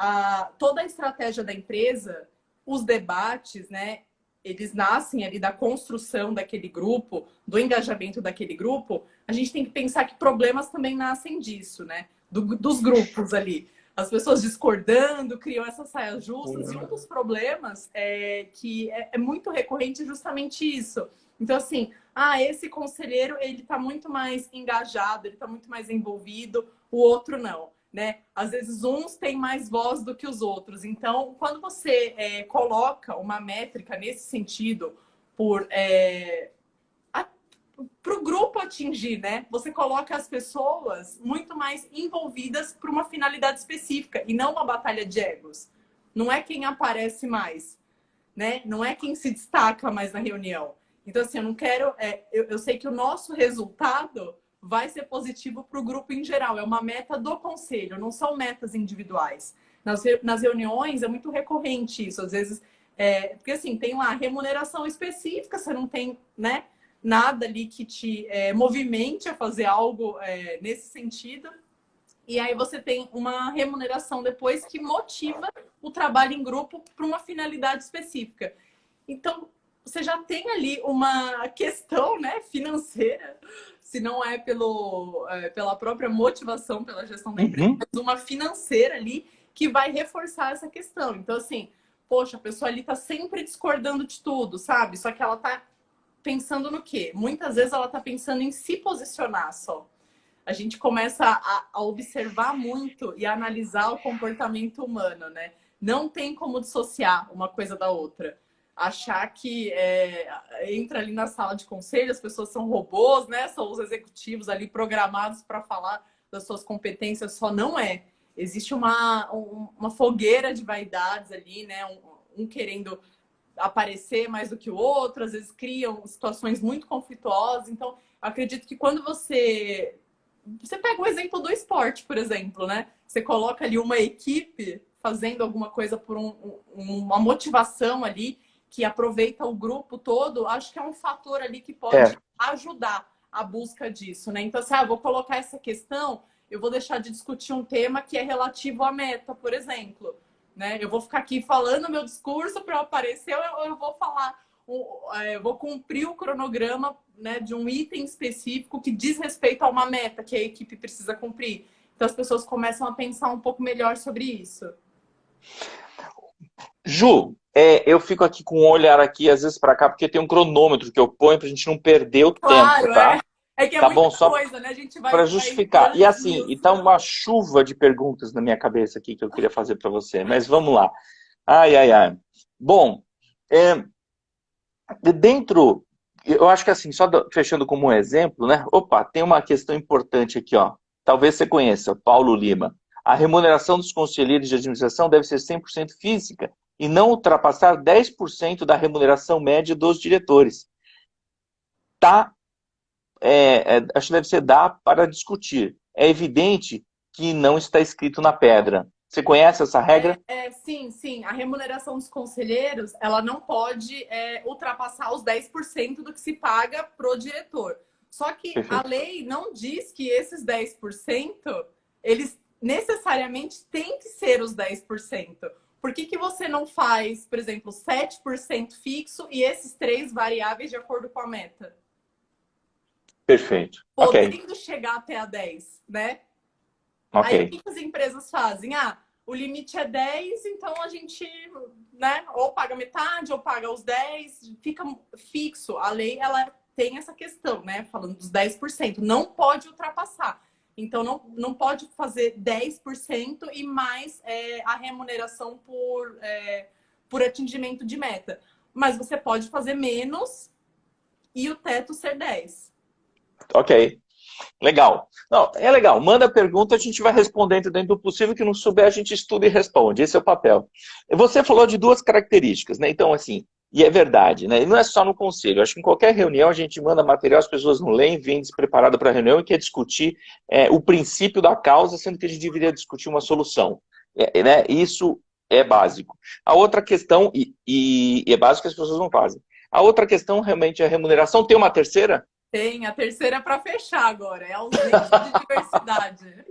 toda a estratégia da empresa, os debates, né? Eles nascem ali da construção daquele grupo, do engajamento daquele grupo, a gente tem que pensar que problemas também nascem disso, né? Dos grupos ali. As pessoas discordando, criam essas saias justas. E um dos problemas que é muito recorrente é justamente isso. Então, assim, esse conselheiro, ele está muito mais engajado, ele está muito mais envolvido, o outro não, né? Às vezes, uns têm mais voz do que os outros. Então, quando você coloca uma métrica nesse sentido, para o grupo atingir, né? Você coloca as pessoas muito mais envolvidas para uma finalidade específica e não uma batalha de egos. Não é quem aparece mais, né? Não é quem se destaca mais na reunião. Então, assim, eu não quero... eu sei que o nosso resultado vai ser positivo para o grupo em geral. É uma meta do conselho, não são metas individuais. Nas reuniões é muito recorrente isso. Às vezes, porque assim, tem lá remuneração específica, você não tem, né, nada ali que te movimente a fazer algo nesse sentido. E aí você tem uma remuneração depois que motiva o trabalho em grupo para uma finalidade específica. Então, você já tem ali uma questão, né, financeira, se não é pela própria motivação, pela gestão da empresa, mas uma financeira ali que vai reforçar essa questão. Então, assim, poxa, a pessoa ali tá sempre discordando de tudo, sabe? Só que ela tá pensando no quê? Muitas vezes ela tá pensando em se posicionar só. A gente começa a observar muito e a analisar o comportamento humano, né? Não tem como dissociar uma coisa da outra. Achar que entra ali na sala de conselho, as pessoas são robôs, né? São os executivos ali programados para falar das suas competências, só não é. Existe uma fogueira de vaidades ali, né? Um querendo aparecer mais do que o outro, às vezes criam situações muito conflituosas. Então, acredito que quando você pega o exemplo do esporte, por exemplo, né? Você coloca ali uma equipe fazendo alguma coisa por uma motivação ali que aproveita o grupo todo, acho que é um fator ali que pode ajudar a busca disso, né? Então, assim, vou colocar essa questão, eu vou deixar de discutir um tema que é relativo à meta, por exemplo, né? Eu vou ficar aqui falando meu discurso para aparecer, ou eu vou falar, vou cumprir o cronograma, né, de um item específico que diz respeito a uma meta que a equipe precisa cumprir. Então as pessoas começam a pensar um pouco melhor sobre isso. Ju, eu fico aqui com um olhar aqui, às vezes para cá, porque tem um cronômetro que eu ponho para a gente não perder o tempo, tá? É que é tá muita bom, só coisa, né? A gente vai para justificar. E assim, nisso. tá uma chuva de perguntas na minha cabeça aqui que eu queria fazer para você, mas vamos lá. Ai, ai, ai. Bom, dentro, eu acho que assim, só fechando como um exemplo, né? Opa, tem uma questão importante aqui, ó. Talvez você conheça, Paulo Lima. A remuneração dos conselheiros de administração deve ser 100% física e não ultrapassar 10% da remuneração média dos diretores. Tá? Acho que deve ser dá para discutir. É evidente que não está escrito na pedra. Você conhece essa regra? Sim. A remuneração dos conselheiros, ela não pode ultrapassar os 10% do que se paga pro diretor. Só que Perfeito. a lei não diz que esses 10%, eles necessariamente têm que ser os 10%. Por que você não faz, por exemplo, 7% fixo e esses 3 variáveis de acordo com a meta? Perfeito. Podendo chegar até a 10, né? Ok. Aí o que as empresas fazem? O limite é 10, então a gente, né, ou paga metade ou paga os 10, fica fixo. A lei, ela tem essa questão, né, falando dos 10%, não pode ultrapassar. Então não pode fazer 10% e mais a remuneração por atingimento de meta. Mas você pode fazer menos e o teto ser 10. Ok. Legal. Não, é legal. Manda a pergunta, a gente vai respondendo dentro do possível. Que não souber, a gente estuda e responde. Esse é o papel. Você falou de 2 características, né? Então, assim, e é verdade, né? E não é só no conselho. Acho que em qualquer reunião a gente manda material, as pessoas não leem, vêm despreparadas para a reunião e quer discutir o princípio da causa, sendo que a gente deveria discutir uma solução. Né? Isso é básico. A outra questão, e é básico que as pessoas não fazem. A outra questão realmente é a remuneração. Tem uma terceira? Tem, a terceira é para fechar agora, é a ausência de diversidade.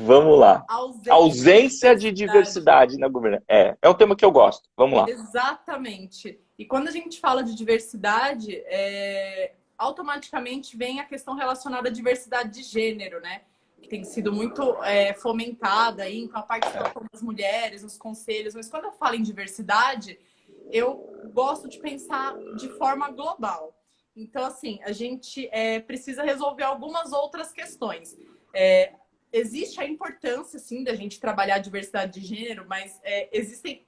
Vamos lá. Ausência de diversidade na governança. É um tema que eu gosto. Vamos lá. Exatamente. E quando a gente fala de diversidade, automaticamente vem a questão relacionada à diversidade de gênero, né? Que tem sido muito fomentada aí com a participação das mulheres nos conselhos. Mas quando eu falo em diversidade, eu gosto de pensar de forma global. Então, assim, a gente precisa resolver algumas outras questões. Existe a importância, sim, da gente trabalhar a diversidade de gênero, mas existem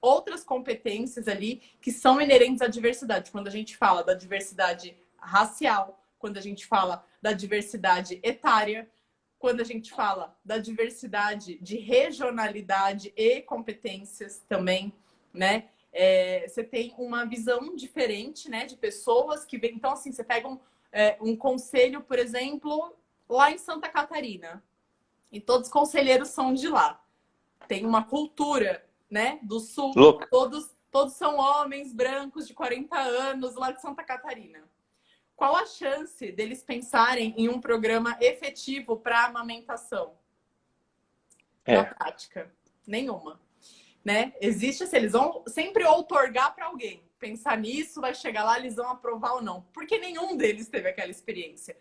outras competências ali que são inerentes à diversidade. Quando a gente fala da diversidade racial, quando a gente fala da diversidade etária, quando a gente fala da diversidade de regionalidade e competências também, né? Você tem uma visão diferente, né, de pessoas que vêm. Então, assim, você pega um conselho, por exemplo, lá em Santa Catarina, e todos os conselheiros são de lá. Tem uma cultura, né, do sul. Todos são homens brancos de 40 anos lá de Santa Catarina. Qual a chance deles pensarem em um programa efetivo para amamentação? na prática? Nenhuma. Né? Existe assim, eles vão sempre outorgar para alguém. Pensar nisso, vai chegar lá, eles vão aprovar ou não. Porque nenhum deles teve aquela experiência.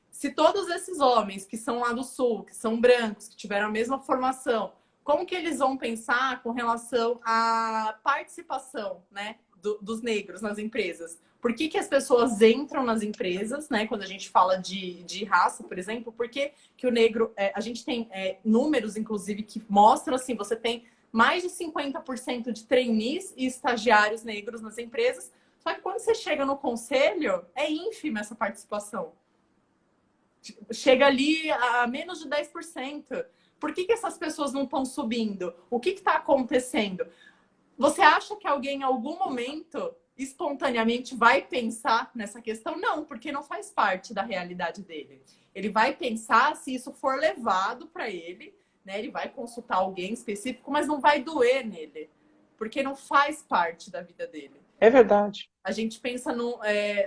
Se todos esses homens que são lá do Sul, que são brancos, que tiveram a mesma formação, como que eles vão pensar com relação à participação, né, dos negros nas empresas? Por que que as pessoas entram nas empresas, né? Quando a gente fala de raça, por exemplo, por que que o negro... a gente tem números, inclusive, que mostram assim, você tem mais de 50% de trainees e estagiários negros nas empresas, só que quando você chega no conselho, é ínfima essa participação. Chega ali a menos de 10%. Por que que essas pessoas não estão subindo? O que está acontecendo? Você acha que alguém, em algum momento, espontaneamente vai pensar nessa questão? Não, porque não faz parte da realidade dele. Ele vai pensar se isso for levado para ele, né? Ele vai consultar alguém específico, mas não vai doer nele, porque não faz parte da vida dele. É verdade. A gente pensa no...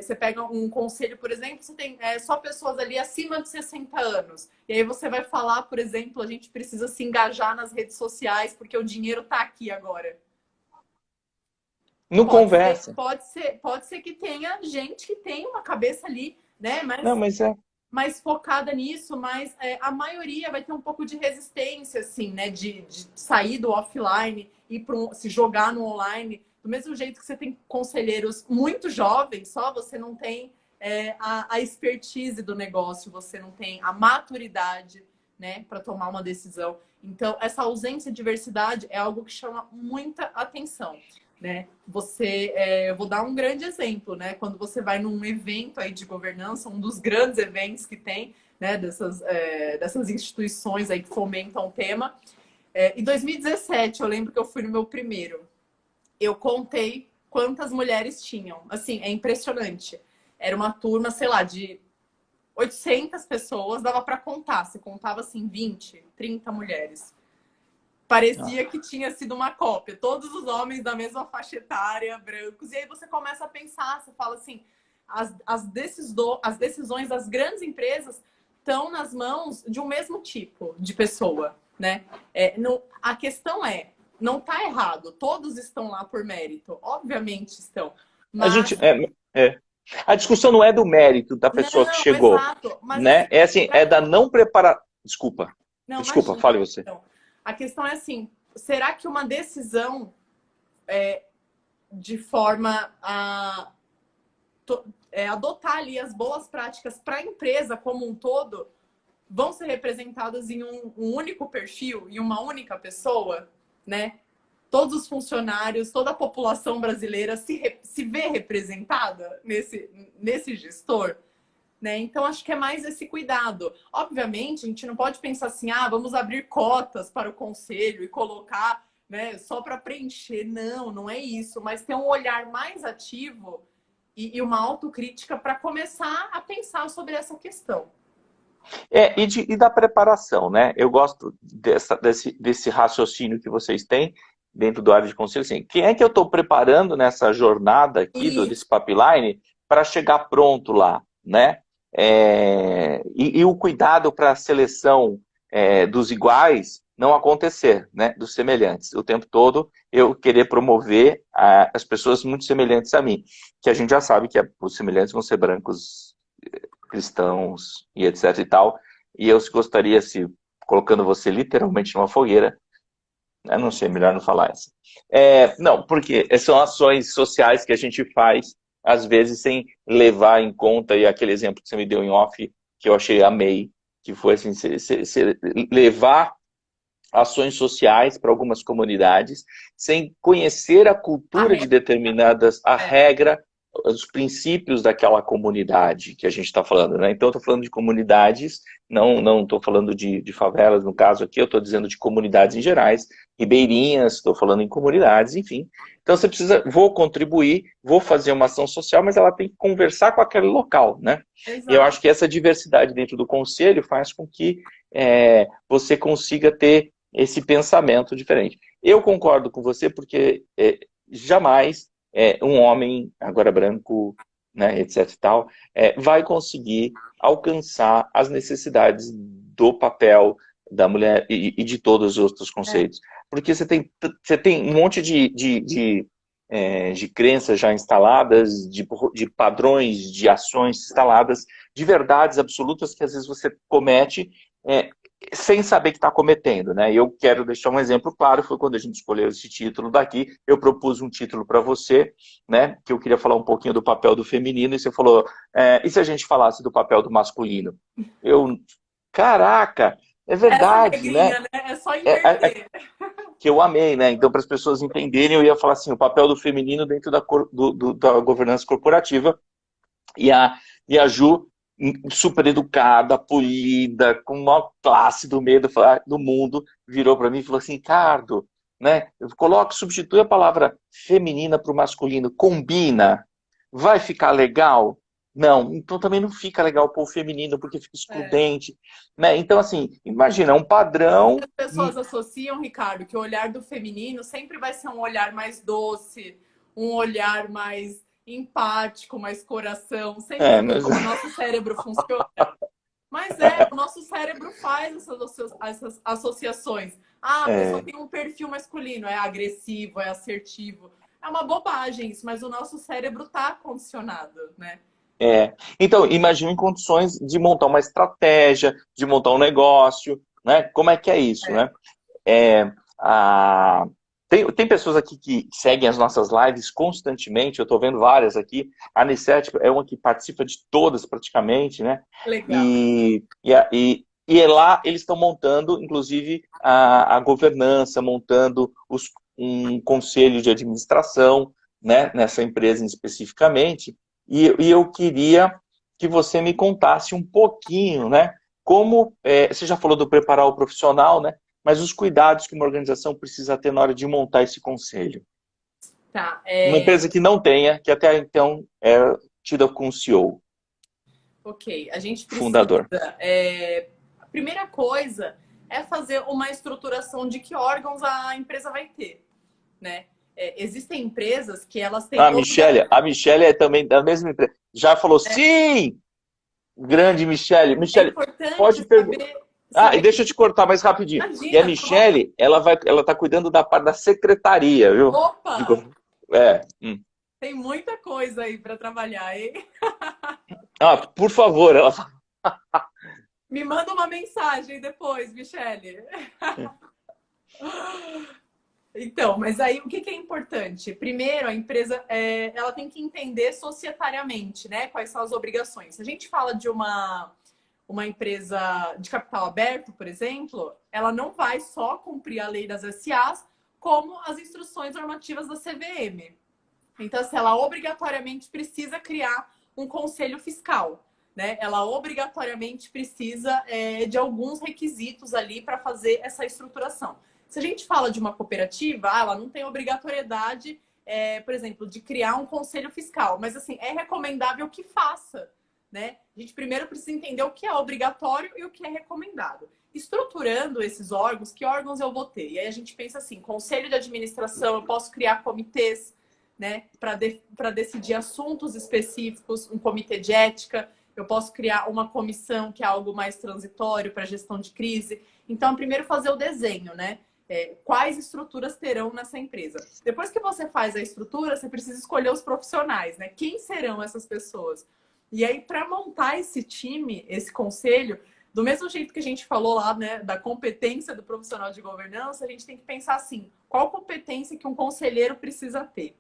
você pega um conselho, por exemplo, você tem só pessoas ali acima de 60 anos. E aí você vai falar, por exemplo, a gente precisa se engajar nas redes sociais porque o dinheiro está aqui agora. Não conversa. Pode ser que tenha gente que tenha uma cabeça ali, né? Mas mais focada nisso, mas a maioria vai ter um pouco de resistência, assim, né? De sair do offline e se jogar no online. Do mesmo jeito que você tem conselheiros muito jovens, só você não tem a expertise do negócio, você não tem a maturidade, né, para tomar uma decisão. Então, essa ausência de diversidade é algo que chama muita atenção, né? Eu vou dar um grande exemplo, né? Quando você vai num evento aí de governança, um dos grandes eventos que tem, né, dessas instituições aí que fomentam o tema. Em 2017, eu lembro que eu fui no meu primeiro. Eu contei quantas mulheres tinham. Assim, é impressionante. Era uma turma, sei lá, de 800 pessoas, dava para contar. Você contava, assim, 20, 30 mulheres. Parecia que tinha sido uma cópia. Todos os homens da mesma faixa etária, brancos. E aí você começa a pensar, você fala assim, as decisões das grandes empresas estão nas mãos de um mesmo tipo de pessoa, né? A questão não está errado. Todos estão lá por mérito. Obviamente estão. Mas... A discussão não é do mérito da pessoa que chegou. Exato, mas, né? assim, Da não preparação. Desculpa. Desculpa, imagina, fale você. Então, a questão é assim, será que uma decisão de forma a adotar ali as boas práticas para a empresa como um todo vão ser representadas em um único perfil, em uma única pessoa, né? Todos os funcionários, toda a população brasileira se vê representada nesse gestor, né? Então, acho que é mais esse cuidado. Obviamente, a gente não pode pensar assim, vamos abrir cotas para o conselho e colocar, né, só para preencher. Não, não é isso. Mas ter um olhar mais ativo e uma autocrítica para começar a pensar sobre essa questão. E da preparação, né? Eu gosto desse raciocínio que vocês têm dentro do área de conselho. Assim, quem é que eu estou preparando nessa jornada aqui desse pipeline para chegar pronto lá, né? E o cuidado para a seleção dos iguais não acontecer, né? Dos semelhantes. O tempo todo eu querer promover as pessoas muito semelhantes a mim, que a gente já sabe que os semelhantes vão ser brancos, cristãos e etc e tal. E eu gostaria, colocando você literalmente numa fogueira, eu não sei, melhor não falar essa. Não, porque são ações sociais que a gente faz, às vezes, sem levar em conta, e aquele exemplo que você me deu em off, que eu amei, que foi assim, levar ações sociais para algumas comunidades, sem conhecer a cultura de determinadas, a regra, os princípios daquela comunidade que a gente está falando, né? Então, eu estou falando de comunidades, não estou falando de favelas, no caso aqui, eu estou dizendo de comunidades em gerais, ribeirinhas, estou falando em comunidades, enfim. Então, você precisa, vou contribuir, vou fazer uma ação social, mas ela tem que conversar com aquele local, né? Exato. E eu acho que essa diversidade dentro do conselho faz com que você consiga ter esse pensamento diferente. Eu concordo com você porque jamais um homem, agora branco, né, etc e tal, vai conseguir alcançar as necessidades do papel da mulher e de todos os outros conceitos. Porque você tem um monte de crenças já instaladas, de padrões, de ações instaladas, de verdades absolutas que às vezes você comete sem saber que está cometendo, né? Eu quero deixar um exemplo claro, foi quando a gente escolheu esse título daqui, eu propus um título para você, né? Que eu queria falar um pouquinho do papel do feminino, e você falou, e se a gente falasse do papel do masculino? Caraca, é Essa verdade, né? regrinha, né? É só inverter. Que eu amei, né? Então, para as pessoas entenderem, eu ia falar assim, o papel do feminino dentro da governança corporativa, e a Ju, super educada, polida, com a maior classe do meio do mundo, virou para mim e falou assim, Ricardo, né? Substitui a palavra feminina para o masculino, combina, vai ficar legal? Não, então também não fica legal pôr o feminino, porque fica excludente, né? Então, assim, imagina, um padrão... As pessoas associam, Ricardo, que o olhar do feminino sempre vai ser um olhar mais doce, um olhar mais empático, mais coração, sempre mas... como o nosso cérebro funciona. Mas o nosso cérebro faz essas associações. Ah, a pessoa tem um perfil masculino, é agressivo, é assertivo. É uma bobagem isso, mas o nosso cérebro está condicionado, né? Então, imagine em condições de montar uma estratégia, de montar um negócio, né? Como é que é isso, né? Tem pessoas aqui que seguem as nossas lives constantemente, eu estou vendo várias aqui. A Anissete é uma que participa de todas praticamente, né? Legal. E lá eles estão montando, inclusive, a governança, montando um conselho de administração, né? Nessa empresa especificamente. E eu queria que você me contasse um pouquinho, né? Como, você já falou do preparar o profissional, né? Mas os cuidados que uma organização precisa ter na hora de montar esse conselho. Tá, Uma empresa que não tenha, que até então é tida com o CEO. Ok, a gente precisa... Fundador. A primeira coisa é fazer uma estruturação de que órgãos a empresa vai ter, né? Existem empresas que elas têm... A Michelle é também da mesma empresa. Já falou sim! Grande Michelle. Michelle, pode perguntar. E deixa eu te cortar mais rapidinho. Imagina, e a Michelle, ela tá cuidando da parte da secretaria, viu? Opa! Tem muita coisa aí para trabalhar, hein? Por favor, ela me manda uma mensagem depois, Michelle. Então, mas aí o que é importante? Primeiro, a empresa ela tem que entender societariamente, né? Quais são as obrigações. Se a gente fala de uma empresa de capital aberto, por exemplo, ela não vai só cumprir a lei das SAs, como as instruções normativas da CVM. Então, assim, ela obrigatoriamente precisa criar um conselho fiscal, né? Ela obrigatoriamente precisa de alguns requisitos ali para fazer essa estruturação. Se a gente fala de uma cooperativa, ela não tem obrigatoriedade, por exemplo, de criar um conselho fiscal. Mas, assim, é recomendável que faça, né? A gente primeiro precisa entender o que é obrigatório e o que é recomendado. Estruturando esses órgãos, que órgãos eu vou ter? E aí a gente pensa assim, conselho de administração, eu posso criar comitês, né? Para decidir assuntos específicos, um comitê de ética. Eu posso criar uma comissão, que é algo mais transitório para gestão de crise. Então, primeiro fazer o desenho, né? Quais estruturas terão nessa empresa. Depois que você faz a estrutura, você precisa escolher os profissionais, né? Quem serão essas pessoas? E aí, para montar esse time, esse conselho, do mesmo jeito que a gente falou lá, né, da competência do profissional de governança, a gente tem que pensar assim, qual competência que um conselheiro precisa ter?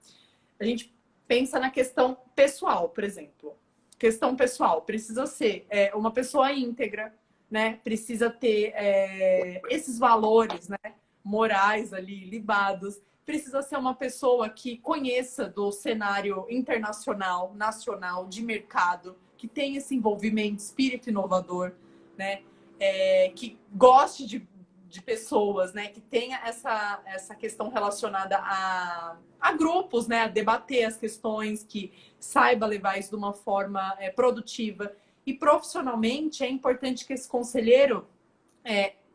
A gente pensa na questão pessoal, por exemplo. Questão pessoal, precisa ser uma pessoa íntegra, né? Precisa ter esses valores, né, morais ali libados. Precisa ser uma pessoa que conheça do cenário internacional, nacional, de mercado, que tenha esse envolvimento, espírito inovador, né? Que goste de pessoas, né? Que tenha essa questão relacionada a grupos, né? A debater as questões, que saiba levar isso de uma forma produtiva. E profissionalmente é importante que esse conselheiro,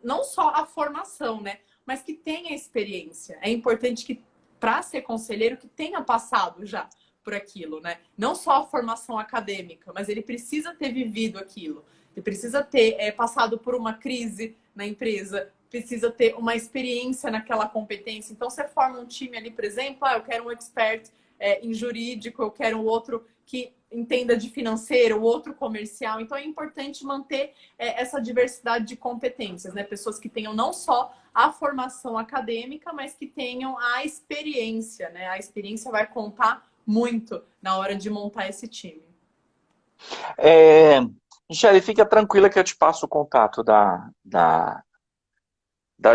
não só a formação, né? Mas que tenha experiência. É importante que, para ser conselheiro, que tenha passado já por aquilo, né? Não só a formação acadêmica, mas ele precisa ter vivido aquilo. Ele precisa ter passado por uma crise na empresa, precisa ter uma experiência naquela competência. Então, você forma um time ali, por exemplo, eu quero um expert em jurídico, eu quero um outro que entenda de financeiro, o outro comercial. Então, é importante manter essa diversidade de competências, né? Pessoas que tenham não só a formação acadêmica, mas que tenham a experiência, né? A experiência vai contar muito na hora de montar esse time. Michele, fica tranquila que eu te passo o contato da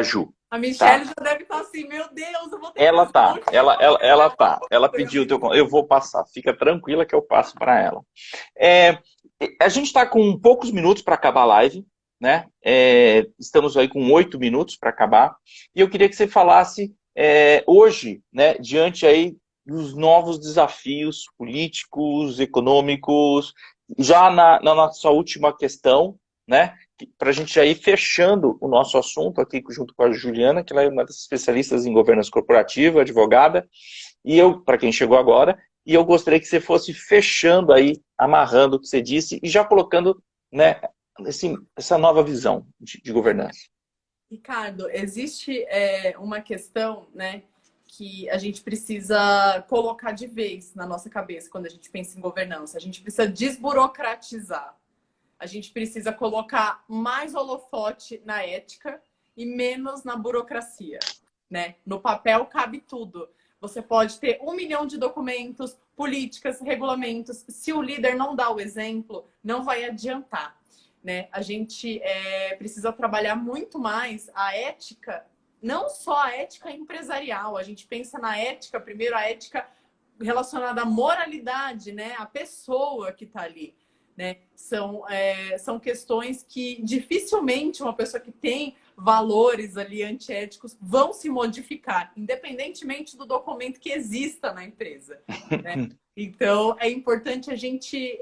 Ju. A Tá? Michelle já deve estar assim, meu Deus, eu vou ter Ela que tá, fazer ela tá. Ela pediu o teu contato. Eu vou passar. Fica tranquila que eu passo para ela. A gente está com poucos minutos para acabar a live, né? Estamos aí com 8 minutos para acabar. E eu queria que você falasse hoje, né, diante aí dos novos desafios políticos, econômicos, já na nossa última questão, né? Para a gente já ir fechando o nosso assunto aqui junto com a Juliana, que ela é uma das especialistas em governança corporativa, advogada, e eu, para quem chegou agora, e eu gostaria que você fosse fechando aí, amarrando o que você disse e já colocando, né, essa nova visão de governança. Ricardo, existe uma questão, né, que a gente precisa colocar de vez na nossa cabeça quando a gente pensa em governança. A gente precisa desburocratizar. A gente precisa colocar mais holofote na ética e menos na burocracia, né? No papel cabe tudo. Você pode ter 1 milhão de documentos, políticas, regulamentos. Se o líder não dá o exemplo, não vai adiantar, né? A gente precisa trabalhar muito mais a ética, não só a ética empresarial. A gente pensa na ética, primeiro a ética relacionada à moralidade, né? A pessoa que está ali. Né? São questões que dificilmente uma pessoa que tem valores ali antiéticos vão se modificar, independentemente do documento que exista na empresa. Né? Então, é importante a gente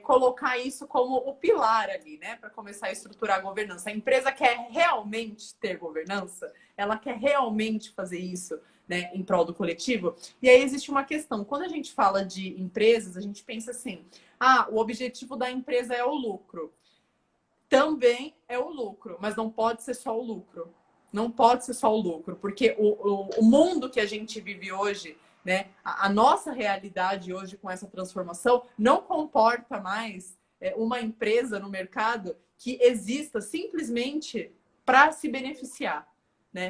colocar isso como o pilar ali, né? Para começar a estruturar a governança. A empresa quer realmente ter governança? Ela quer realmente fazer isso, né, em prol do coletivo? E aí existe uma questão. Quando a gente fala de empresas, a gente pensa assim, o objetivo da empresa é o lucro. Também é o lucro, mas não pode ser só o lucro. Não pode ser só o lucro, porque o mundo que a gente vive hoje, né, a nossa realidade hoje com essa transformação não comporta mais uma empresa no mercado que exista simplesmente para se beneficiar. Né?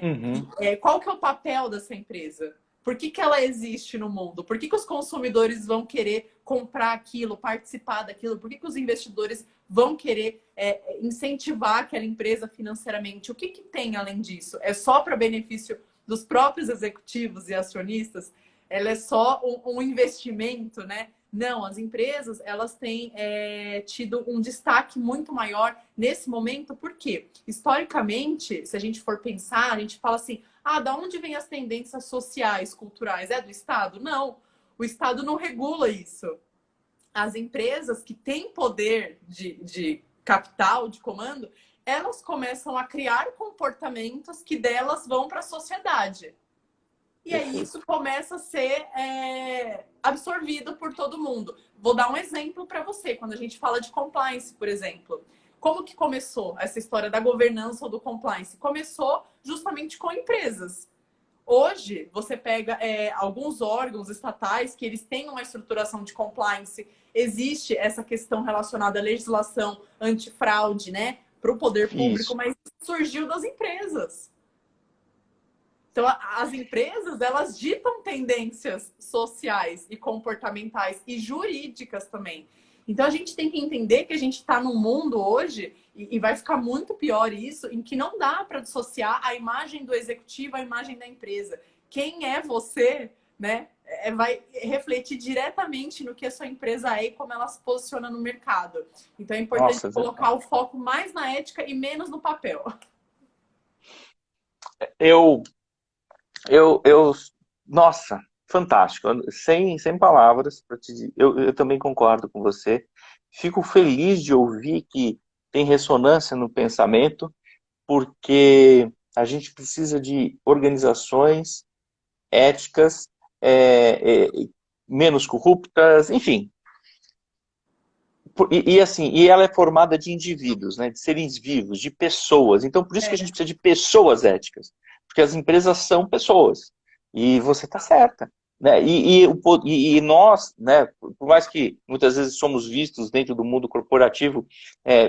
Qual que é o papel dessa empresa? Por que ela existe no mundo? Por que os consumidores vão querer comprar aquilo, participar daquilo? Por que os investidores vão querer incentivar aquela empresa financeiramente? O que tem além disso? É só para benefício dos próprios executivos e acionistas? Ela é só um investimento, né? Não, as empresas elas têm tido um destaque muito maior nesse momento, porque historicamente, se a gente for pensar, a gente fala assim, da onde vêm as tendências sociais, culturais? É do Estado? Não, o Estado não regula isso. As empresas que têm poder de capital, de comando, elas começam a criar comportamentos que delas vão para a sociedade. E aí isso começa a ser absorvido por todo mundo. Vou dar um exemplo para você. Quando a gente fala de compliance, por exemplo. Como que começou essa história da governança ou do compliance? Começou justamente com empresas. Hoje, você pega alguns órgãos estatais que eles têm uma estruturação de compliance. Existe essa questão relacionada à legislação antifraude, né? Para o poder público, mas surgiu das empresas. Então, as empresas, elas ditam tendências sociais e comportamentais e jurídicas também. Então, a gente tem que entender que a gente está num mundo hoje, e vai ficar muito pior isso, em que não dá para dissociar a imagem do executivo, a imagem da empresa. Quem é você, né, vai refletir diretamente no que a sua empresa é e como ela se posiciona no mercado. Então, é importante colocar o foco mais na ética e menos no papel. Nossa, fantástico. Sem palavras para te dizer. Eu também concordo com você. Fico feliz de ouvir que tem ressonância no pensamento, porque a gente precisa de organizações éticas, menos corruptas, enfim. Assim, e ela é formada de indivíduos, né? De seres vivos, de pessoas. Então, por isso que a gente precisa de pessoas éticas. Porque as empresas são pessoas. E você está certa. Né? E nós, né, por mais que muitas vezes somos vistos dentro do mundo corporativo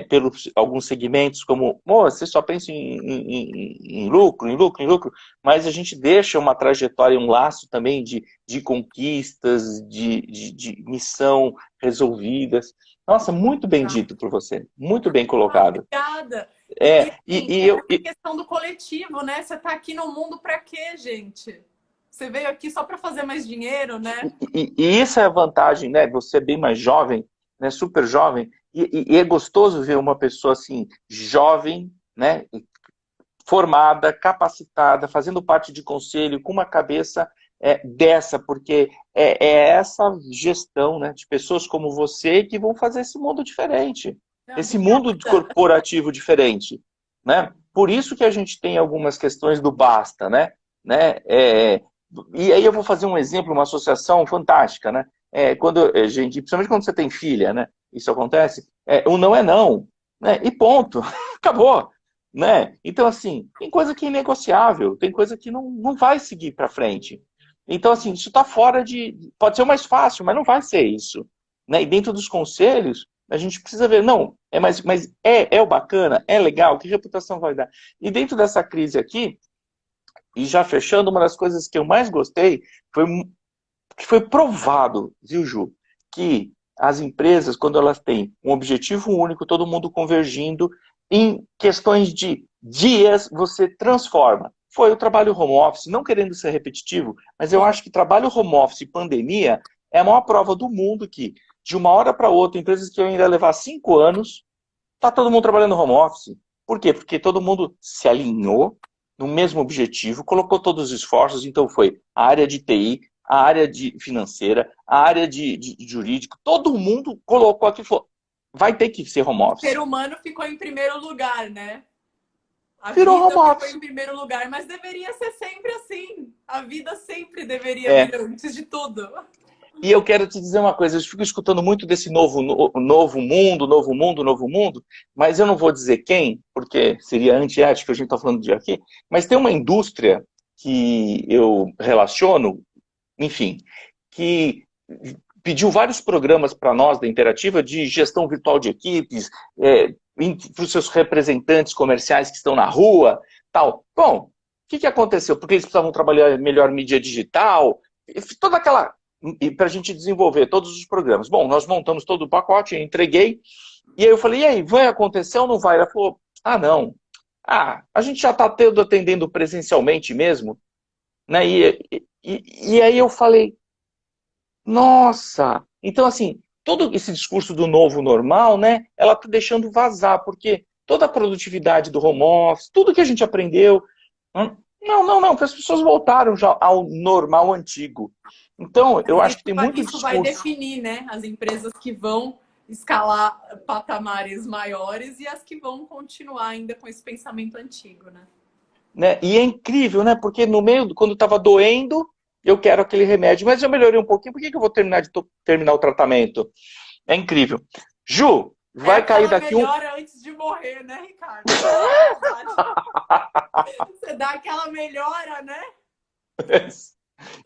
pelos alguns segmentos como, você só pensa em lucro, em lucro, em lucro, mas a gente deixa uma trajetória, um laço também de conquistas, de missão resolvidas. Nossa, muito bem dito por você, muito bem colocado. Obrigada. É, A questão do coletivo, né? Você está aqui no mundo para quê, gente? Você veio aqui só para fazer mais dinheiro, né? E isso é a vantagem, né? Você é bem mais jovem, né? Super jovem, e é gostoso ver uma pessoa assim, jovem, né? Formada, capacitada, fazendo parte de conselho, com uma cabeça dessa, porque é essa gestão, né? De pessoas como você que vão fazer esse mundo diferente, esse mundo corporativo diferente, né? Por isso que a gente tem algumas questões do basta, né? E aí eu vou fazer um exemplo, uma associação fantástica, né? Quando, gente, principalmente quando você tem filha, né? Isso acontece. O não é não, né? E ponto. Acabou, né? Então, assim, tem coisa que é inegociável, tem coisa que não vai seguir para frente. Então, assim, isso está fora de... Pode ser o mais fácil, mas não vai ser isso, né? E dentro dos conselhos, a gente precisa ver, não, mas é o bacana, é legal, que reputação vai dar? E dentro dessa crise aqui, e já fechando, uma das coisas que eu mais gostei foi que foi provado, viu, Ju, que as empresas, quando elas têm um objetivo único, todo mundo convergindo, em questões de dias, você transforma. Foi o trabalho home office, não querendo ser repetitivo, mas eu acho que trabalho home office e pandemia é a maior prova do mundo que, de uma hora para outra, empresas que iam ainda levar 5 anos, está todo mundo trabalhando home office. Por quê? Porque todo mundo se alinhou no mesmo objetivo, colocou todos os esforços, então foi a área de TI, a área de financeira, a área de jurídico, todo mundo colocou aqui, falou, vai ter que ser home office. O ser humano ficou em primeiro lugar, né? A Virou vida home ficou office. em primeiro lugar, mas deveria ser sempre assim. A vida sempre deveria vir antes de tudo. E eu quero te dizer uma coisa, eu fico escutando muito desse novo mundo, mas eu não vou dizer quem, porque seria antiético a gente está falando de aqui, mas tem uma indústria que eu relaciono, enfim, que pediu vários programas para nós da Interativa de gestão virtual de equipes, para os seus representantes comerciais que estão na rua, tal. Bom, o que aconteceu? Porque eles precisavam trabalhar melhor mídia digital, toda aquela... E para a gente desenvolver todos os programas. Bom, nós montamos todo o pacote, eu entreguei, e aí eu falei, e aí, vai acontecer ou não vai? Ela falou, não. A gente já está atendendo presencialmente mesmo, né? E aí eu falei, nossa! Então, assim, todo esse discurso do novo normal, né? Ela está deixando vazar, porque toda a produtividade do home office, tudo que a gente aprendeu... Não, porque as pessoas voltaram já ao normal antigo. Então, eu acho que tem muito discurso. Isso vai definir, né? As empresas que vão escalar patamares maiores e as que vão continuar ainda com esse pensamento antigo, né? E é incrível, né? Porque no meio, quando estava doendo, eu quero aquele remédio, mas eu melhorei um pouquinho, por que eu vou terminar o tratamento? É incrível. Ju, vai cair daqui melhora antes de morrer, né, Ricardo? Você dá aquela melhora, né?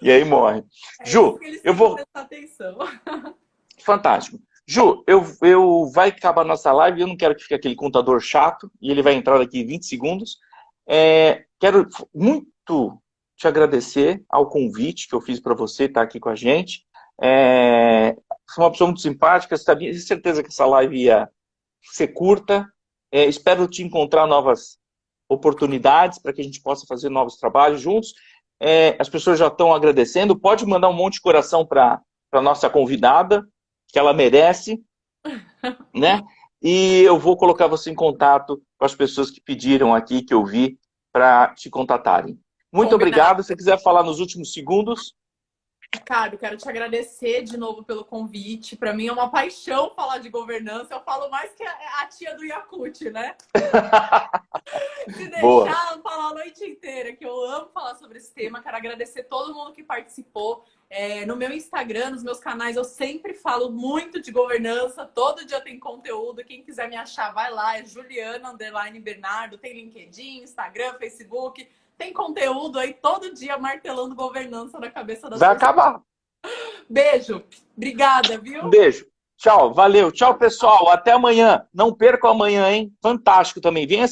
E aí morre. Ju, eu vou... prestar atenção. Fantástico. Ju, vai acabar a nossa live, eu não quero que fique aquele contador chato, e ele vai entrar daqui 20 segundos. Quero muito te agradecer ao convite que eu fiz para você estar aqui com a gente. Você é uma pessoa muito simpática, tenho certeza que essa live ia ser curta. Espero te encontrar novas oportunidades para que a gente possa fazer novos trabalhos juntos. As pessoas já estão agradecendo. Pode mandar um monte de coração para a nossa convidada, que ela merece, né? E eu vou colocar você em contato com as pessoas que pediram aqui, que eu vi, para te contatarem. Muito obrigado. Se você quiser falar nos últimos segundos. Ricardo, quero te agradecer de novo pelo convite. Para mim é uma paixão falar de governança. Eu falo mais que a tia do Yakult, né? Se deixar, eu falo a noite inteira, que eu amo falar sobre esse tema. Quero agradecer todo mundo que participou. No meu Instagram, nos meus canais, eu sempre falo muito de governança. Todo dia tem conteúdo. Quem quiser me achar, vai lá. É Juliana_Bernardo. Tem LinkedIn, Instagram, Facebook. Tem conteúdo aí todo dia martelando governança na cabeça das Vai pessoas. acabar. Beijo. Obrigada, Um viu? beijo. Tchau, valeu. Tchau, pessoal. Até amanhã. Não percam amanhã, hein? Fantástico também. Venha